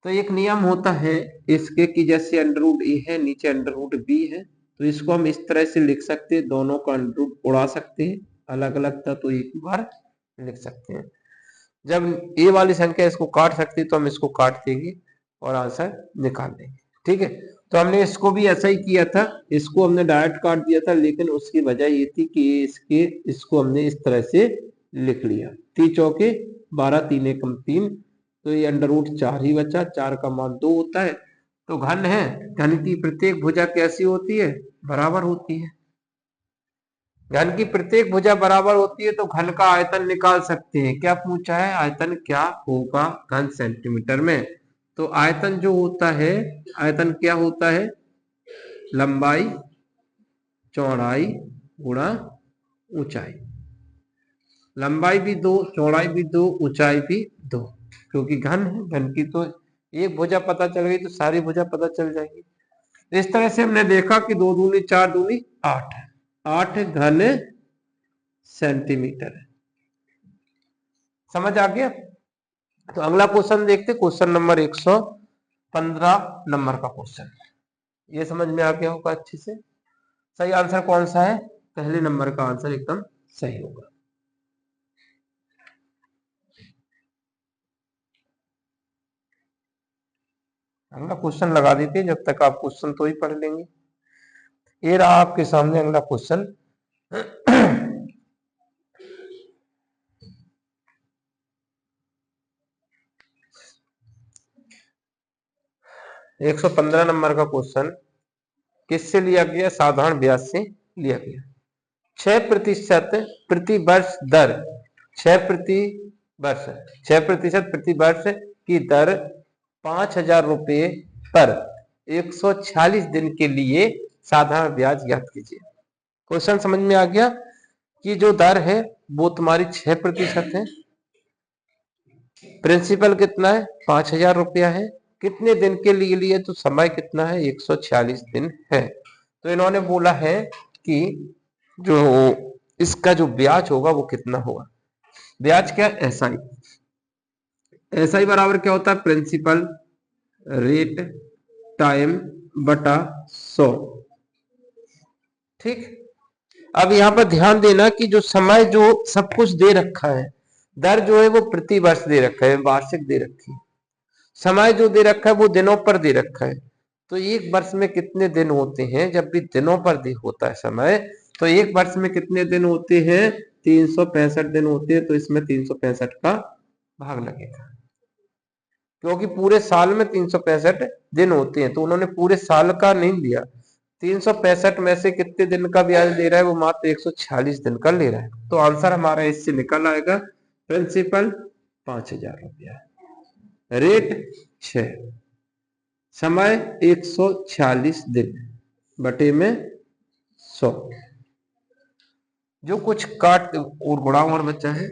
तो एक नियम होता है इसके कि जैसे √a है, नीचे √b है, तो इसको हम इस तरह से लिख सकते हैं, दोनों का √ उड़ा सकते हैं। अलग अलग था तो एक बार लिख सकते हैं। जब a वाली संख्या इसको काट सकती है तो हम इसको काट देंगे और आंसर निकाल देंगे। ठीक है, तो हमने इसको भी ऐसा ही किया था, इसको हमने डायरेक्ट काट दिया था, लेकिन उसकी वजह ये थी कि इसको हमने इस तरह से लिख लिया। 3 चौके 12, 3 एकम 3, तो ये √4 ही बचा, 4 का मान 2 होता है। तो घन है, घन की प्रत्येक भुजा कैसी होती है, बराबर होती है। घन की प्रत्येक भुजा बराबर होती है तो घन का आयतन निकाल सकते हैं। क्या पूछा है, आयतन क्या होगा घन सेंटीमीटर में। तो आयतन जो होता है, आयतन क्या होता है, लंबाई चौड़ाई गुणा ऊंचाई। लंबाई भी 2, चौड़ाई भी 2, ऊंचाई भी 2, क्योंकि घन है। घन की तो एक भुजा पता चल गई तो सारी भुजा पता चल जाएगी। इस तरह से हमने देखा कि 2 दूनी 4 दूनी 8, 8 घन सेंटीमीटर है। समझ आ गया। तो अगला क्वेश्चन देखते, क्वेश्चन नंबर 115 नंबर का क्वेश्चन। ये समझ में आ गया होगा अच्छे से। सही आंसर कौन सा है, पहले नंबर का आंसर एकदम सही होगा। अगला क्वेश्चन लगा देते हैं, जब तक आप क्वेश्चन तो ही पढ़ लेंगे। ये रहा आपके सामने अगला क्वेश्चन। 115 नंबर का क्वेश्चन किससे लिया गया, साधारण ब्याज से लिया गया। 6% प्रति वर्ष दर, 6% प्रति वर्ष की दर 5,000 रुपये पर 146 दिन के लिए साधारण ब्याज ज्ञात कीजिए। क्वेश्चन समझ में आ गया कि जो दर है वो तुम्हारी 6% है, प्रिंसिपल कितना है, 5,000 रुपया है, कितने दिन के लिए लिए, तो समय कितना है, 146 दिन है। तो इन्होंने बोला है कि जो इसका जो ब्याज होगा वो कितना होगा। ब्याज क्या, एसआई। एसआई बराबर क्या होता है, प्रिंसिपल रेट टाइम बटा 100। ठीक। अब यहां पर ध्यान देना कि जो समय जो सब कुछ दे रखा है, दर जो है वो प्रति वर्ष दे रखा है, वार्षिक दे रखी है। समय जो दे रखा है वो दिनों पर दे रखा है। तो एक वर्ष में कितने दिन होते हैं, जब भी दिनों पर दे होता है समय, तो एक वर्ष में कितने दिन होते हैं, 365 दिन होते हैं। तो इसमें 365 का भाग लगेगा, क्योंकि पूरे साल में 365 दिन होते हैं। तो उन्होंने पूरे साल का नहीं दिया, 365 में से कितने दिन का ब्याज दे रहा है, वो मात्र 146 दिन का ले रहा है। तो आंसर हमारा इससे निकल आएगा, प्रिंसिपल 5,000 रुपया, रेट 6, समय 146 दिन बटे में 100। जो कुछ काट और गुणा और बचा है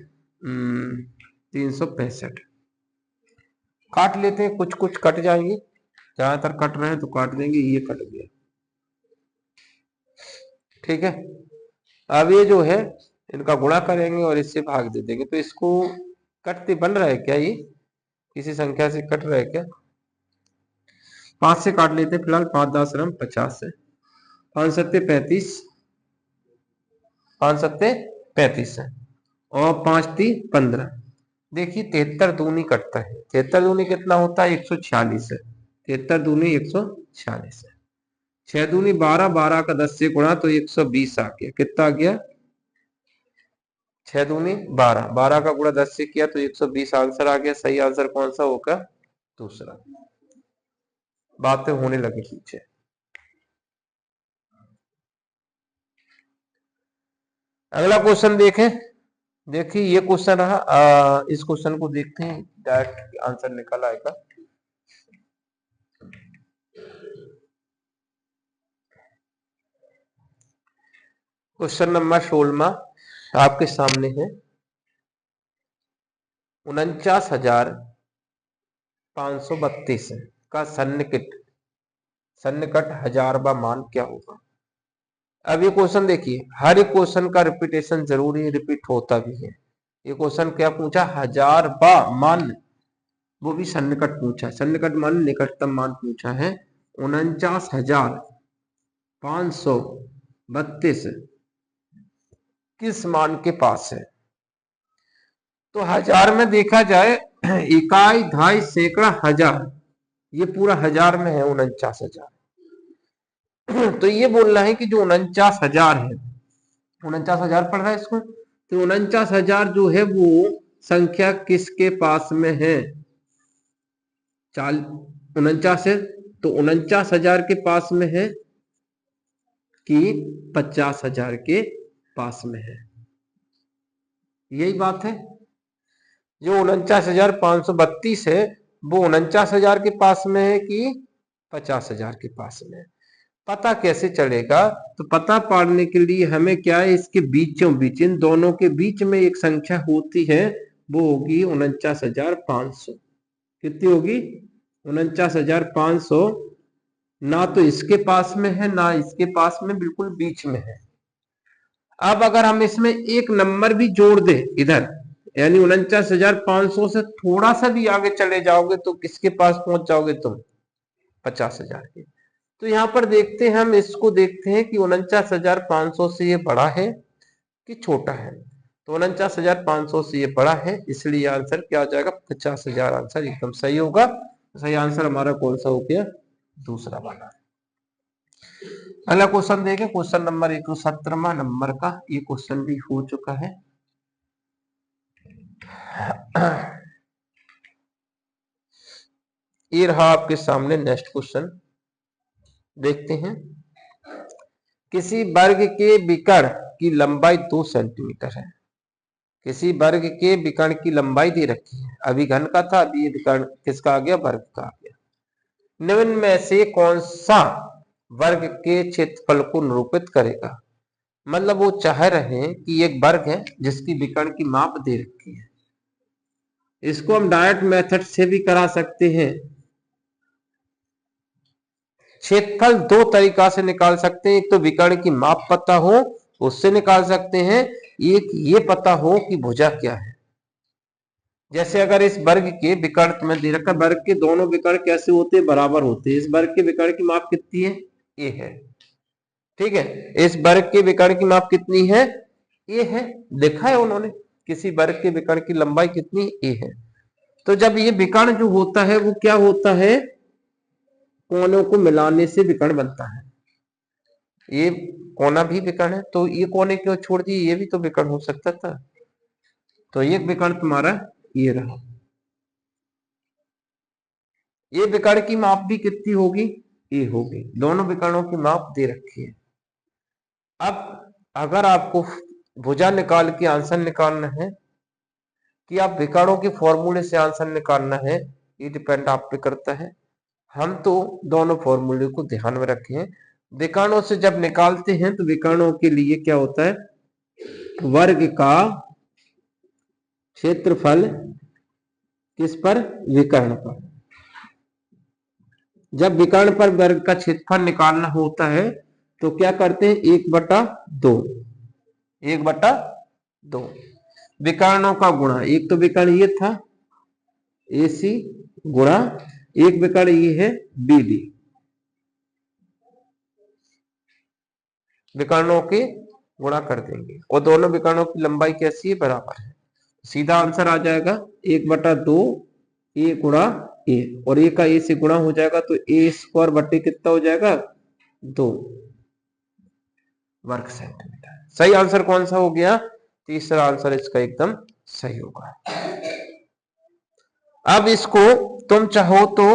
365 काट लेते हैं, कुछ कुछ कट जाएंगे, ज्यादातर कट रहे हैं तो काट देंगे, ये कट गया। ठीक है। अब ये जो है इनका गुणा करेंगे और इससे भाग दे देंगे। तो इसको कटते बन रहा है क्या, ये किसी संख्या से कट रहा है क्या, 5 से काट लेते फिलहाल, 5 10 50 से, 5 सत्ते 35, 5 सत्ते 35 है, और 5 3 15। देखिए 73 दूनी कटता है, 73 दूनी कितना होता है, 146 है, 73 दूनी 146 है। 6 दूनी 12, 12 का 10 से गुणा तो 120 आ गया, कितना आ गया, 6 दूनी 12, 12 का गुणा 10 से किया तो 120 आंसर आ गया। सही आंसर कौन सा होगा, दूसरा। बातें होने लगी पीछे। अगला क्वेश्चन देखें। देखिए ये क्वेश्चन रहा, इस क्वेश्चन को देखते हैं, डायरेक्ट आंसर निकल आएगा। क्वेश्चन नंबर 16 आपके सामने है, 49,532 का सन्निकट हजारवा मान क्या होगा। अब ये क्वेश्चन देखिए, हर एक क्वेश्चन का रिपीटेशन जरूरी रिपीट होता भी है। ये क्वेश्चन क्या पूछा, हजारवा मान, वो भी सन्निकट पूछा, सन्निकट मान निकटतम मान पूछा है। 49,532 किस मान के पास है। तो हजार में देखा जाए, इकाई ढाई सैकड़ा हजार, ये पूरा हजार में है 49,000। तो ये बोलना है कि जो 49,000 है, 49,000 पढ़ रहा है इसको, तो 49,000 जो है वो संख्या किसके पास में है, 49 है, तो 49,000 के पास में है कि 50,000 के पास में है, यही बात है। जो 49,532 है वो 49,000 के पास में है कि 50,000 के पास में है। पता कैसे चलेगा, तो पता पाने के लिए हमें क्या है, इसके बीचों बीच, इन दोनों के बीच में एक संख्या होती है, वो होगी 49,500। कितनी होगी, 49,500। ना तो इसके पास में है ना इसके पास में, बिल्कुल बीच में है। अब अगर हम इसमें एक नंबर भी जोड़ दे इधर, यानी 49,500 से थोड़ा सा भी आगे चले जाओगे तो किसके पास पहुंच जाओगे तुम, 50,000 के। तो यहां पर देखते हैं, हम इसको देखते हैं कि 49,500 से ये बड़ा है कि छोटा है। तो 49,500 से ये बड़ा है, इसलिए आंसर क्या आ जाएगा, 50,000 आंसर एकदम सही होगा। सही आंसर हमारा कौन सा हो गया, दूसरा वाला। अगला क्वेश्चन देखें, क्वेश्चन नंबर 117 नंबर का ये क्वेश्चन भी हो चुका है। ये रहा आपके सामने नेक्स्ट क्वेश्चन, देखते हैं। किसी वर्ग के विकर्ण की लंबाई 2 सेंटीमीटर है। किसी वर्ग के विकर्ण की लंबाई दे रखी है, अभी घन का था, अभी ये विकर्ण किसका आ गया, वर्ग का आ गया। निम्न में से कौन सा वर्ग के क्षेत्रफल को निरूपित करेगा। मतलब वो चाह रहे हैं कि एक वर्ग है जिसकी विकर्ण की माप दे रखी है। इसको हम डायरेक्ट मेथड से भी करा सकते हैं, क्षेत्रफल दो तरीका से निकाल सकते हैं, एक तो विकर्ण की माप पता हो उससे निकाल सकते हैं, एक ये पता हो कि भुजा क्या है। जैसे अगर इस वर्ग के विकर्ण में दे रखा, वर्ग के दोनों विकर्ण कैसे होते हैं, बराबर होते हैं। इस वर्ग के विकर्ण की माप कितनी है, ए है, ठीक है। इस वर्ग के विकर्ण की माप कितनी है, ए है, देखा है उन्होंने, किसी वर्ग के विकर्ण की लंबाई कितनी, ए है। तो जब ये विकर्ण जो होता है वो क्या होता है, कोनों को मिलाने से विकर्ण बनता है। ये कोना भी विकर्ण है, तो ये कोने क्यों छोड़ दिए, ये भी तो विकर्ण हो सकता था। तो ये विकर्ण तुम्हारा ये रहा। ये विकर्ण की माप भी कितनी होगी, ए होगी। दोनों विकर्णों की माप दे रखी है। अब अगर आपको भुजा निकाल के आंसर निकालना है कि आप विकर्णों के फॉर्मूले से आंसर निकालना है, ये डिपेंड आप पे करता है। हम तो दोनों फॉर्मूले को ध्यान में रखे हैं। विकर्णों से जब निकालते हैं तो विकर्णों के लिए क्या होता है, वर्ग का क्षेत्रफल किस पर, विकर्ण पर। जब विकर्ण पर वर्ग का क्षेत्रफल निकालना होता है तो क्या करते हैं, 1/2, 1/2 विकर्णों का गुणा। एक तो विकर्ण ये था AC गुणा एक विकर्ण ये है BD, विकर्णों के गुणा कर देंगे और दोनों विकर्णों की लंबाई कैसी है, बराबर है। सीधा आंसर आ जाएगा 1/2 A गुणा A, और A का A से गुणा हो जाएगा तो A² बटे कितना हो जाएगा, 2 वर्ग सेंटीमीटर। सही आंसर कौन सा हो गया, तीसरा आंसर इसका एकदम सही होगा। अब इसको तुम चाहो तो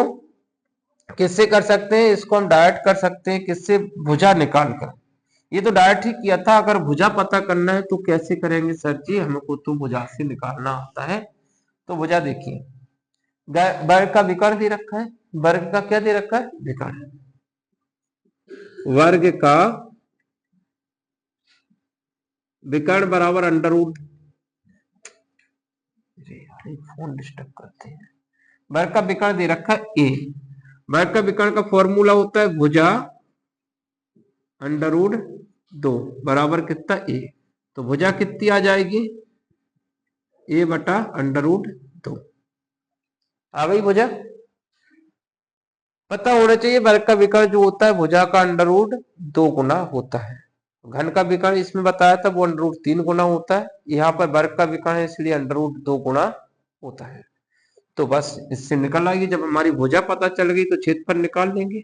किससे कर सकते हैं, इसको हम डायरेक्ट कर सकते हैं, किससे, भुजा निकालकर। ये तो डायरेक्ट ही किया था, अगर भुजा पता करना है तो कैसे करेंगे सर जी, हमको तो भुजा से निकालना आता है। तो भुजा देखिए, वर्ग का विकर्ण दे रखा है, वर्ग का क्या दे रखा है, विकर्ण। वर्ग का विकर्ण बराबर अंडर रूट, फोन डिस्टर्ब करते हैं। वर्ग का विकर्ण दे रखा है ए, वर्ग का विकर्ण का फॉर्मूला होता है भुजा अंडर रूट 2 बराबर कितना, ए। तो भुजा कितनी आ जाएगी, A/√2 आ गई भुजा। पता होना चाहिए वर्ग का विकर्ण जो होता है भुजा का अंडर रूट 2 गुना होता है। घन का विकर्ण इसमें बताया था वो अंडर रूट 3 गुना होता है, यहाँ पर वर्ग का विकर्ण है इसलिए अंडर रूट 2 गुना होता है। तो बस इससे निकल आएगी, जब हमारी भुजा पता चल गई तो क्षेत्रफल निकाल लेंगे।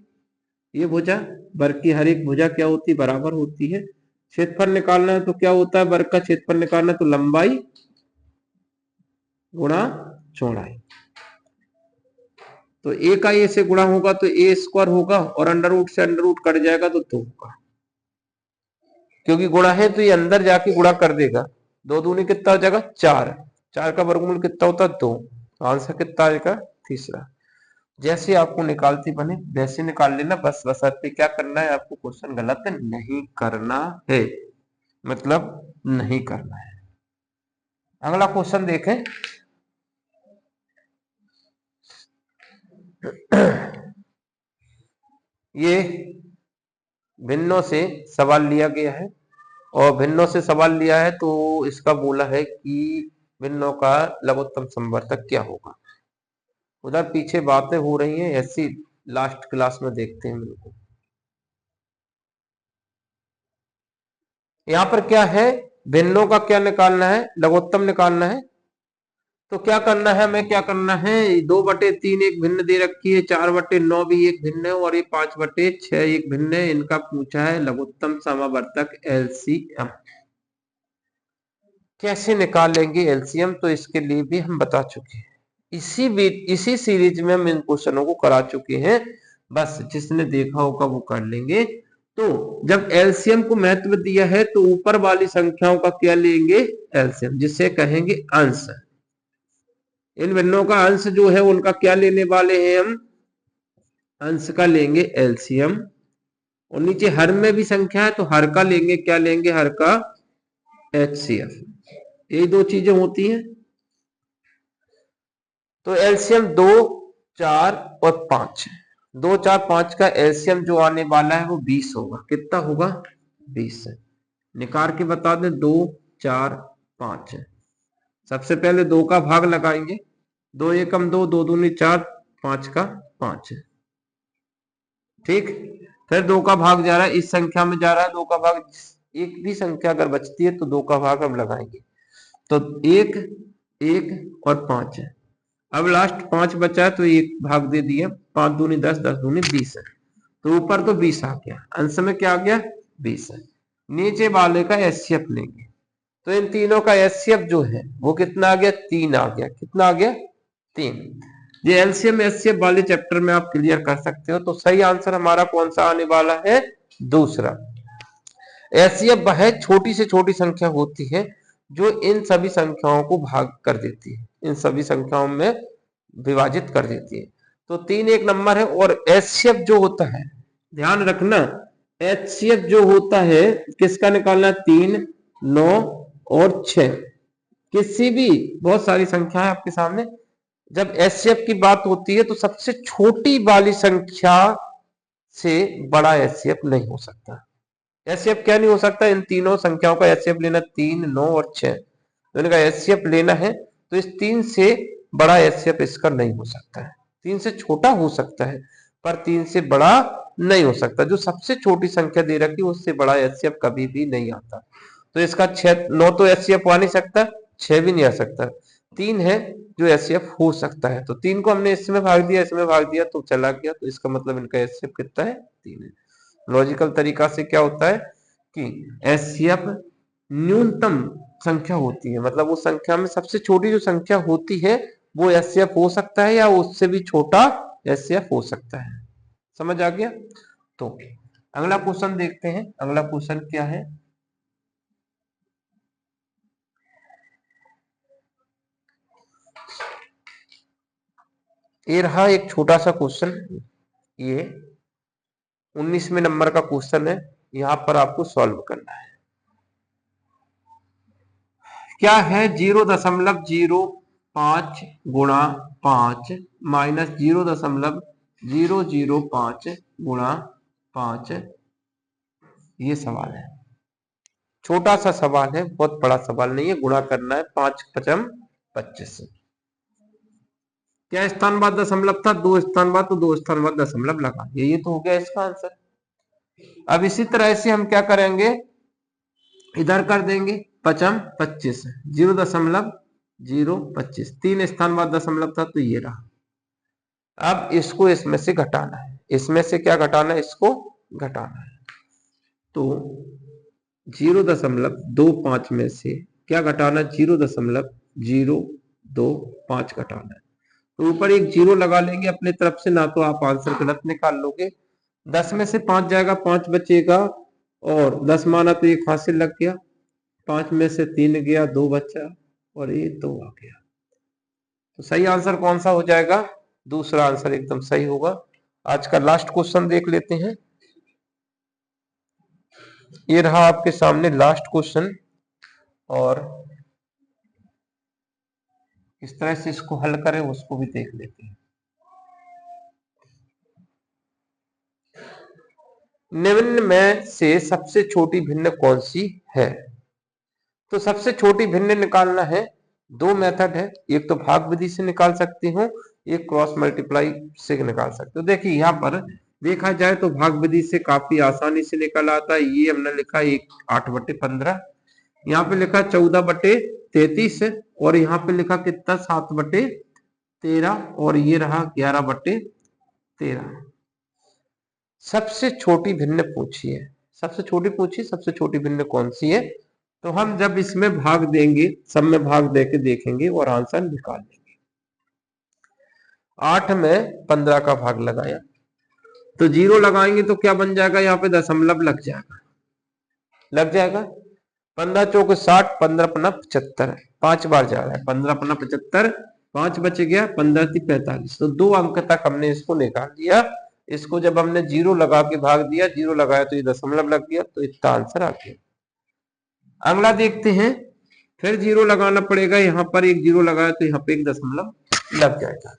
ये भुजा, वर्ग की हर एक भुजा क्या होती है, बराबर होती है। क्षेत्रफल निकालना है तो क्या होता है, वर्ग का क्षेत्रफल निकालना है तो लंबाई गुणा चौड़ाई। तो A का A से गुणा होगा तो A² होगा और अंडर रूट से अंडर रूट कट जाएगा तो 2 होगा, क्योंकि गुणा है तो ये अंदर जाके गुणा कर देगा। 2 दूनी कितना हो जाएगा, 4, 4 का वर्गमूल कितना होता है, 2। तो आंसर कितना आएगा, तीसरा। जैसे आपको निकालती बने वैसे निकाल लेना, बस बशर्ते क्या करना है, आपको क्वेश्चन गलत नहीं करना है, मतलब नहीं करना है। अगला क्वेश्चन देखें। ये भिन्नों से सवाल लिया गया है, और भिन्नों से सवाल लिया है तो इसका बोला है कि भिन्नों का लघुत्तम समवर्तक क्या होगा। उधर पीछे बातें हो रही हैं, ऐसी लास्ट क्लास में देखते हैं बिल्कुल। यहाँ पर क्या है, भिन्नों का क्या निकालना है, लघुत्तम निकालना है। तो क्या करना है, हमें क्या करना है, 2/3 एक भिन्न दे रखी है, 4/9 भी एक भिन्न है, और ये 5/6 एक भिन्न है। इनका पूछा है लघुत्तम समवर्तक LCM। कैसे निकालेंगे LCM, तो इसके लिए भी हम बता चुके हैं, इसी सीरीज में हम इन क्वेश्चनों को करा चुके हैं। बस जिसने देखा होगा वो कर लेंगे। तो जब LCM को महत्व दिया है तो ऊपर वाली संख्याओं का क्या लेंगे, LCM, जिसे कहेंगे अंश। इन भिन्नों का अंश जो है उनका क्या लेने वाले हैं हम, अंश का लेंगे LCM। और नीचे हर में भी संख्या है तो हर का लेंगे, क्या लेंगे, हर का HCF। ये दो चीजें होती हैं। तो LCM 2, 4 और 5 है। 2 4 5 का एलसीएम जो आने वाला है वो 20 होगा। कितना होगा? 20 है। निकाल के बता दें। 2 4 5 है। सबसे पहले 2 का भाग लगाएंगे। 2 एकम 2, 2 दूनी 4, 5 का 5 है। ठीक, फिर 2 का भाग जा रहा है, इस संख्या में जा रहा है 2 का भाग। एक भी संख्या अगर बचती है तो 2 का भाग हम लगाएंगे। तो 1 1 और 5 है। अब लास्ट 5 बचा है तो 1 भाग दे दिए। 5 दूनी 10, 10 दूनी 20 है। तो ऊपर तो 20 आ गया, अंश में क्या आ गया? 20 है। नीचे वाले का एचसीएफ लेंगे तो इन तीनों का एचसीएफ जो है वो कितना आ गया? 3 आ गया। कितना आ गया? 3। ये एलसीएम एचसीएफ वाले चैप्टर में आप क्लियर कर सकते हो। तो सही आंसर हमारा कौन सा आने वाला है? दूसरा। एचसीएफ वह छोटी से छोटी संख्या होती है जो इन सभी संख्याओं को भाग कर देती है, इन सभी संख्याओं में विभाजित कर देती है। तो 3 एक नंबर है। और एचसीएफ जो होता है, ध्यान रखना, एचसीएफ जो होता है किसका निकालना? 3 9 और 6। किसी भी, बहुत सारी संख्या है आपके सामने, जब एचसीएफ की बात होती है तो सबसे छोटी वाली संख्या से बड़ा एचसीएफ नहीं हो सकता। एचसीएफ क्या नहीं हो सकता? इन तीनों संख्याओं का एचसीएफ लेना, 3 9 और 6। तो इनका एचसीएफ लेना है तो इस 3 से बड़ा एचसीएफ इसका नहीं हो सकता है। 3 से छोटा हो सकता है पर 3 से बड़ा नहीं हो सकता। जो सबसे छोटी संख्या दे रखी उससे बड़ा एचसीएफ कभी भी नहीं आता। तो इसका 6 9 तो एचसीएफ आ नहीं सकता, 6 भी नहीं आ सकता। 3 है जो एचसीएफ हो सकता है। तो 3 को हमने इसमें भाग दिया, इसमें भाग दिया तो चला गया। तो इसका मतलब इनका एचसीएफ कितना है? 3 है। लॉजिकल तरीका से क्या होता है कि एचसीएफ न्यूनतम संख्या होती है, मतलब उस संख्या में सबसे छोटी जो संख्या होती है वो एचसीएफ हो सकता है या उससे भी छोटा एचसीएफ हो सकता है। समझ आ गया? तो अगला क्वेश्चन देखते हैं। अगला क्वेश्चन क्या है? ये रहा एक छोटा सा क्वेश्चन। ये 19वें नंबर का क्वेश्चन है। यहां पर आपको सॉल्व करना है। क्या है? 0.05 गुणा 5 माइनस 0.005 गुणा 5। ये सवाल है, छोटा सा सवाल है, बहुत बड़ा सवाल नहीं है। गुणा करना है 5 पचम 25। क्या स्थान बाद दशमलव था? 2 स्थान बाद, तो 2 स्थान बाद दशमलव लगा दिया। ये तो हो गया इसका आंसर। अब इसी तरह से हम क्या करेंगे? इधर कर देंगे पचम 25, 0.025। 3 स्थान बाद दशमलव था तो ये रहा। अब इसको इसमें से घटाना है। इसमें से क्या घटाना है? इसको घटाना है। तो 0.25 में से क्या घटाना? 0.025 घटाना है। तो ऊपर एक जीरो लगा लेंगे अपने तरफ से, ना तो आप आंसर गलत निकाल लोगे। 10 में से 5 जाएगा, 5 बचेगा और 10 माना तो एक हासिल लग गया। 5 में से 3 गया, 2 बचा और ये 2 आ गया। तो सही आंसर कौन सा हो जाएगा? दूसरा आंसर एकदम सही होगा। आज का लास्ट क्वेश्चन देख लेते हैं। ये रहा आपके सामने लास्ट क्वेश्चन और किस तरह से इसको हल करें उसको भी देख लेते हैं। निम्न में से सबसे छोटी भिन्न कौन सी है? तो सबसे छोटी भिन्न निकालना है। 2 मेथड है, एक तो भाग विधि से निकाल सकते हो, एक क्रॉस मल्टीप्लाई से निकाल सकते हो। देखिए यहाँ पर देखा जाए तो भाग विधि से काफी आसानी से निकल आता है। ये हमने लिखा 8/15, यहाँ पे लिखा 14/33 और यहाँ पे लिखा कितना? 7/13 और ये रहा 11/13। सबसे छोटी भिन्न पूछी है, सबसे छोटी पूछी, सबसे छोटी भिन्न कौन सी है? तो हम जब इसमें भाग देंगे, सब में भाग देके देखेंगे और आंसर निकाल लेंगे। 8 में 15 का भाग लगाया तो 0 लगाएंगे तो क्या बन जाएगा? यहाँ पे दशमलव लग जाएगा, लग जाएगा। 15 चौके 60, 15 पन्ना 75, 5 बार जा रहा है। 15 पन्ना 75, 5 बच गया, 15 थी 45। तो 2 अंक तक हमने इसको निकाल दिया। इसको जब हमने 0 लगा के भाग दिया, 0 लगाया तो ये दशमलव लग गया, तो इसका आंसर आ गया। अगला देखते हैं, फिर 0 लगाना पड़ेगा। यहाँ पर एक 0 लगाया तो यहाँ पे एक दशमलव लग जाएगा।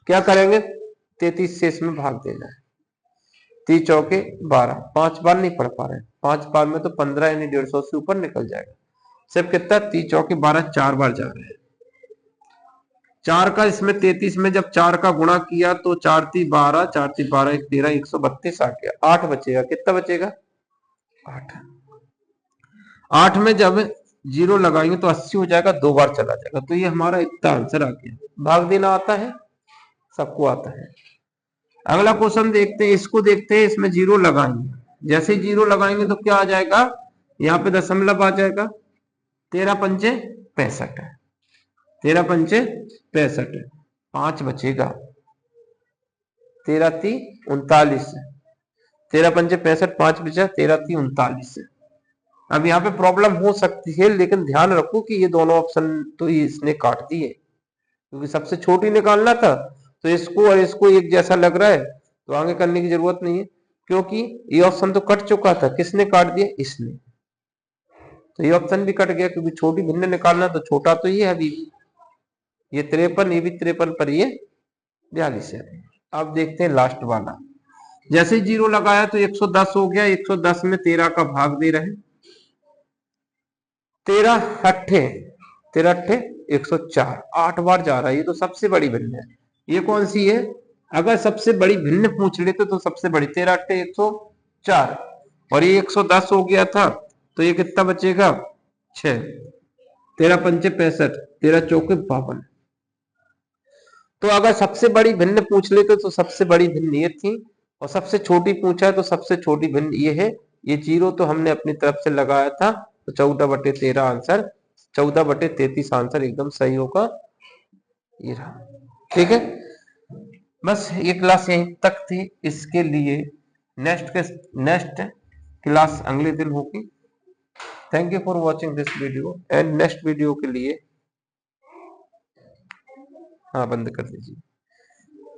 क्या करेंगे? 33 से इसमें भाग देना है। 3 चौके 12, 5 बार नहीं पढ़ पा रहे, 5 बार में तो 15 यानी 150 से ऊपर निकल जाएगा। सिर्फ कितना, 3 चौके 12, 4 बार जा रहे हैं। 4 का इसमें 33 में जब 4 का गुणा किया तो 4 3 12, 4 3 12 1 13, 132 आ गया। 8 बचेगा, कितना बचेगा 8। 8 में जब 0 लगाएंगे तो 80 हो जाएगा, 2 बार चला जाएगा, तो ये हमारा इतना आंसर आ गया। भाग देना आता है, सबको आता है। अगला क्वेश्चन देखते हैं, इसको देखते हैं। इसमें 0 लगाएंगे, जैसे 0 लगाएंगे तो क्या आ जाएगा, यहाँ पे दशमलव आ जाएगा। 13 पंचे 65 है, 13 पंचे 65 है, 5 बचेगा। 13 3 39, 13 पंचे 65, 5 बचा, 13 3 39 है। अब यहाँ पे प्रॉब्लम हो सकती है, लेकिन ध्यान रखो कि ये दोनों ऑप्शन तो इसने काट दिए, क्योंकि सबसे छोटी निकालना था, तो इसको और इसको एक जैसा लग रहा है, तो आगे करने की जरूरत नहीं है, क्योंकि ये ऑप्शन तो कट चुका था। किसने काट दिया, इसने। तो ये ऑप्शन भी कट गया, क्योंकि छोटी भिन्न निकालना, तो छोटा तो ये है अभी भी, ये 53, ये भी 53, पर ये 42 है। अब देखते हैं लास्ट वाला। जैसे 0 लगाया तो 110 हो गया। 110 में 13 का भाग दे रहे हैं। 13 अट्ठे 104, 8 बार जा रहा है। ये तो सबसे बड़ी भिन्न है। ये कौन सी है, अगर सबसे बड़ी भिन्न पूछ लेते तो सबसे बड़ी 13 अट्ठे 104, और ये 110 हो गया था, तो ये कितना बचेगा 6। 13 पंचे 65, 13 चौके 52। तो अगर सबसे बड़ी भिन्न पूछ लेते तो सबसे बड़ी भिन्न ये थी, और सबसे छोटी पूछा है तो सबसे छोटी भिन्न ये है। ये 0 तो हमने अपनी तरफ से लगाया था, तो 14/13 आंसर, 14/33 आंसर एकदम सही होगा। ये रहा, ठीक है। बस ये क्लास यहीं तक थी। इसके लिए नेक्स्ट क्लास अगले दिन होगी। Thank you for watching this video, and next video के लिए, हाँ बंद कर दीजिए।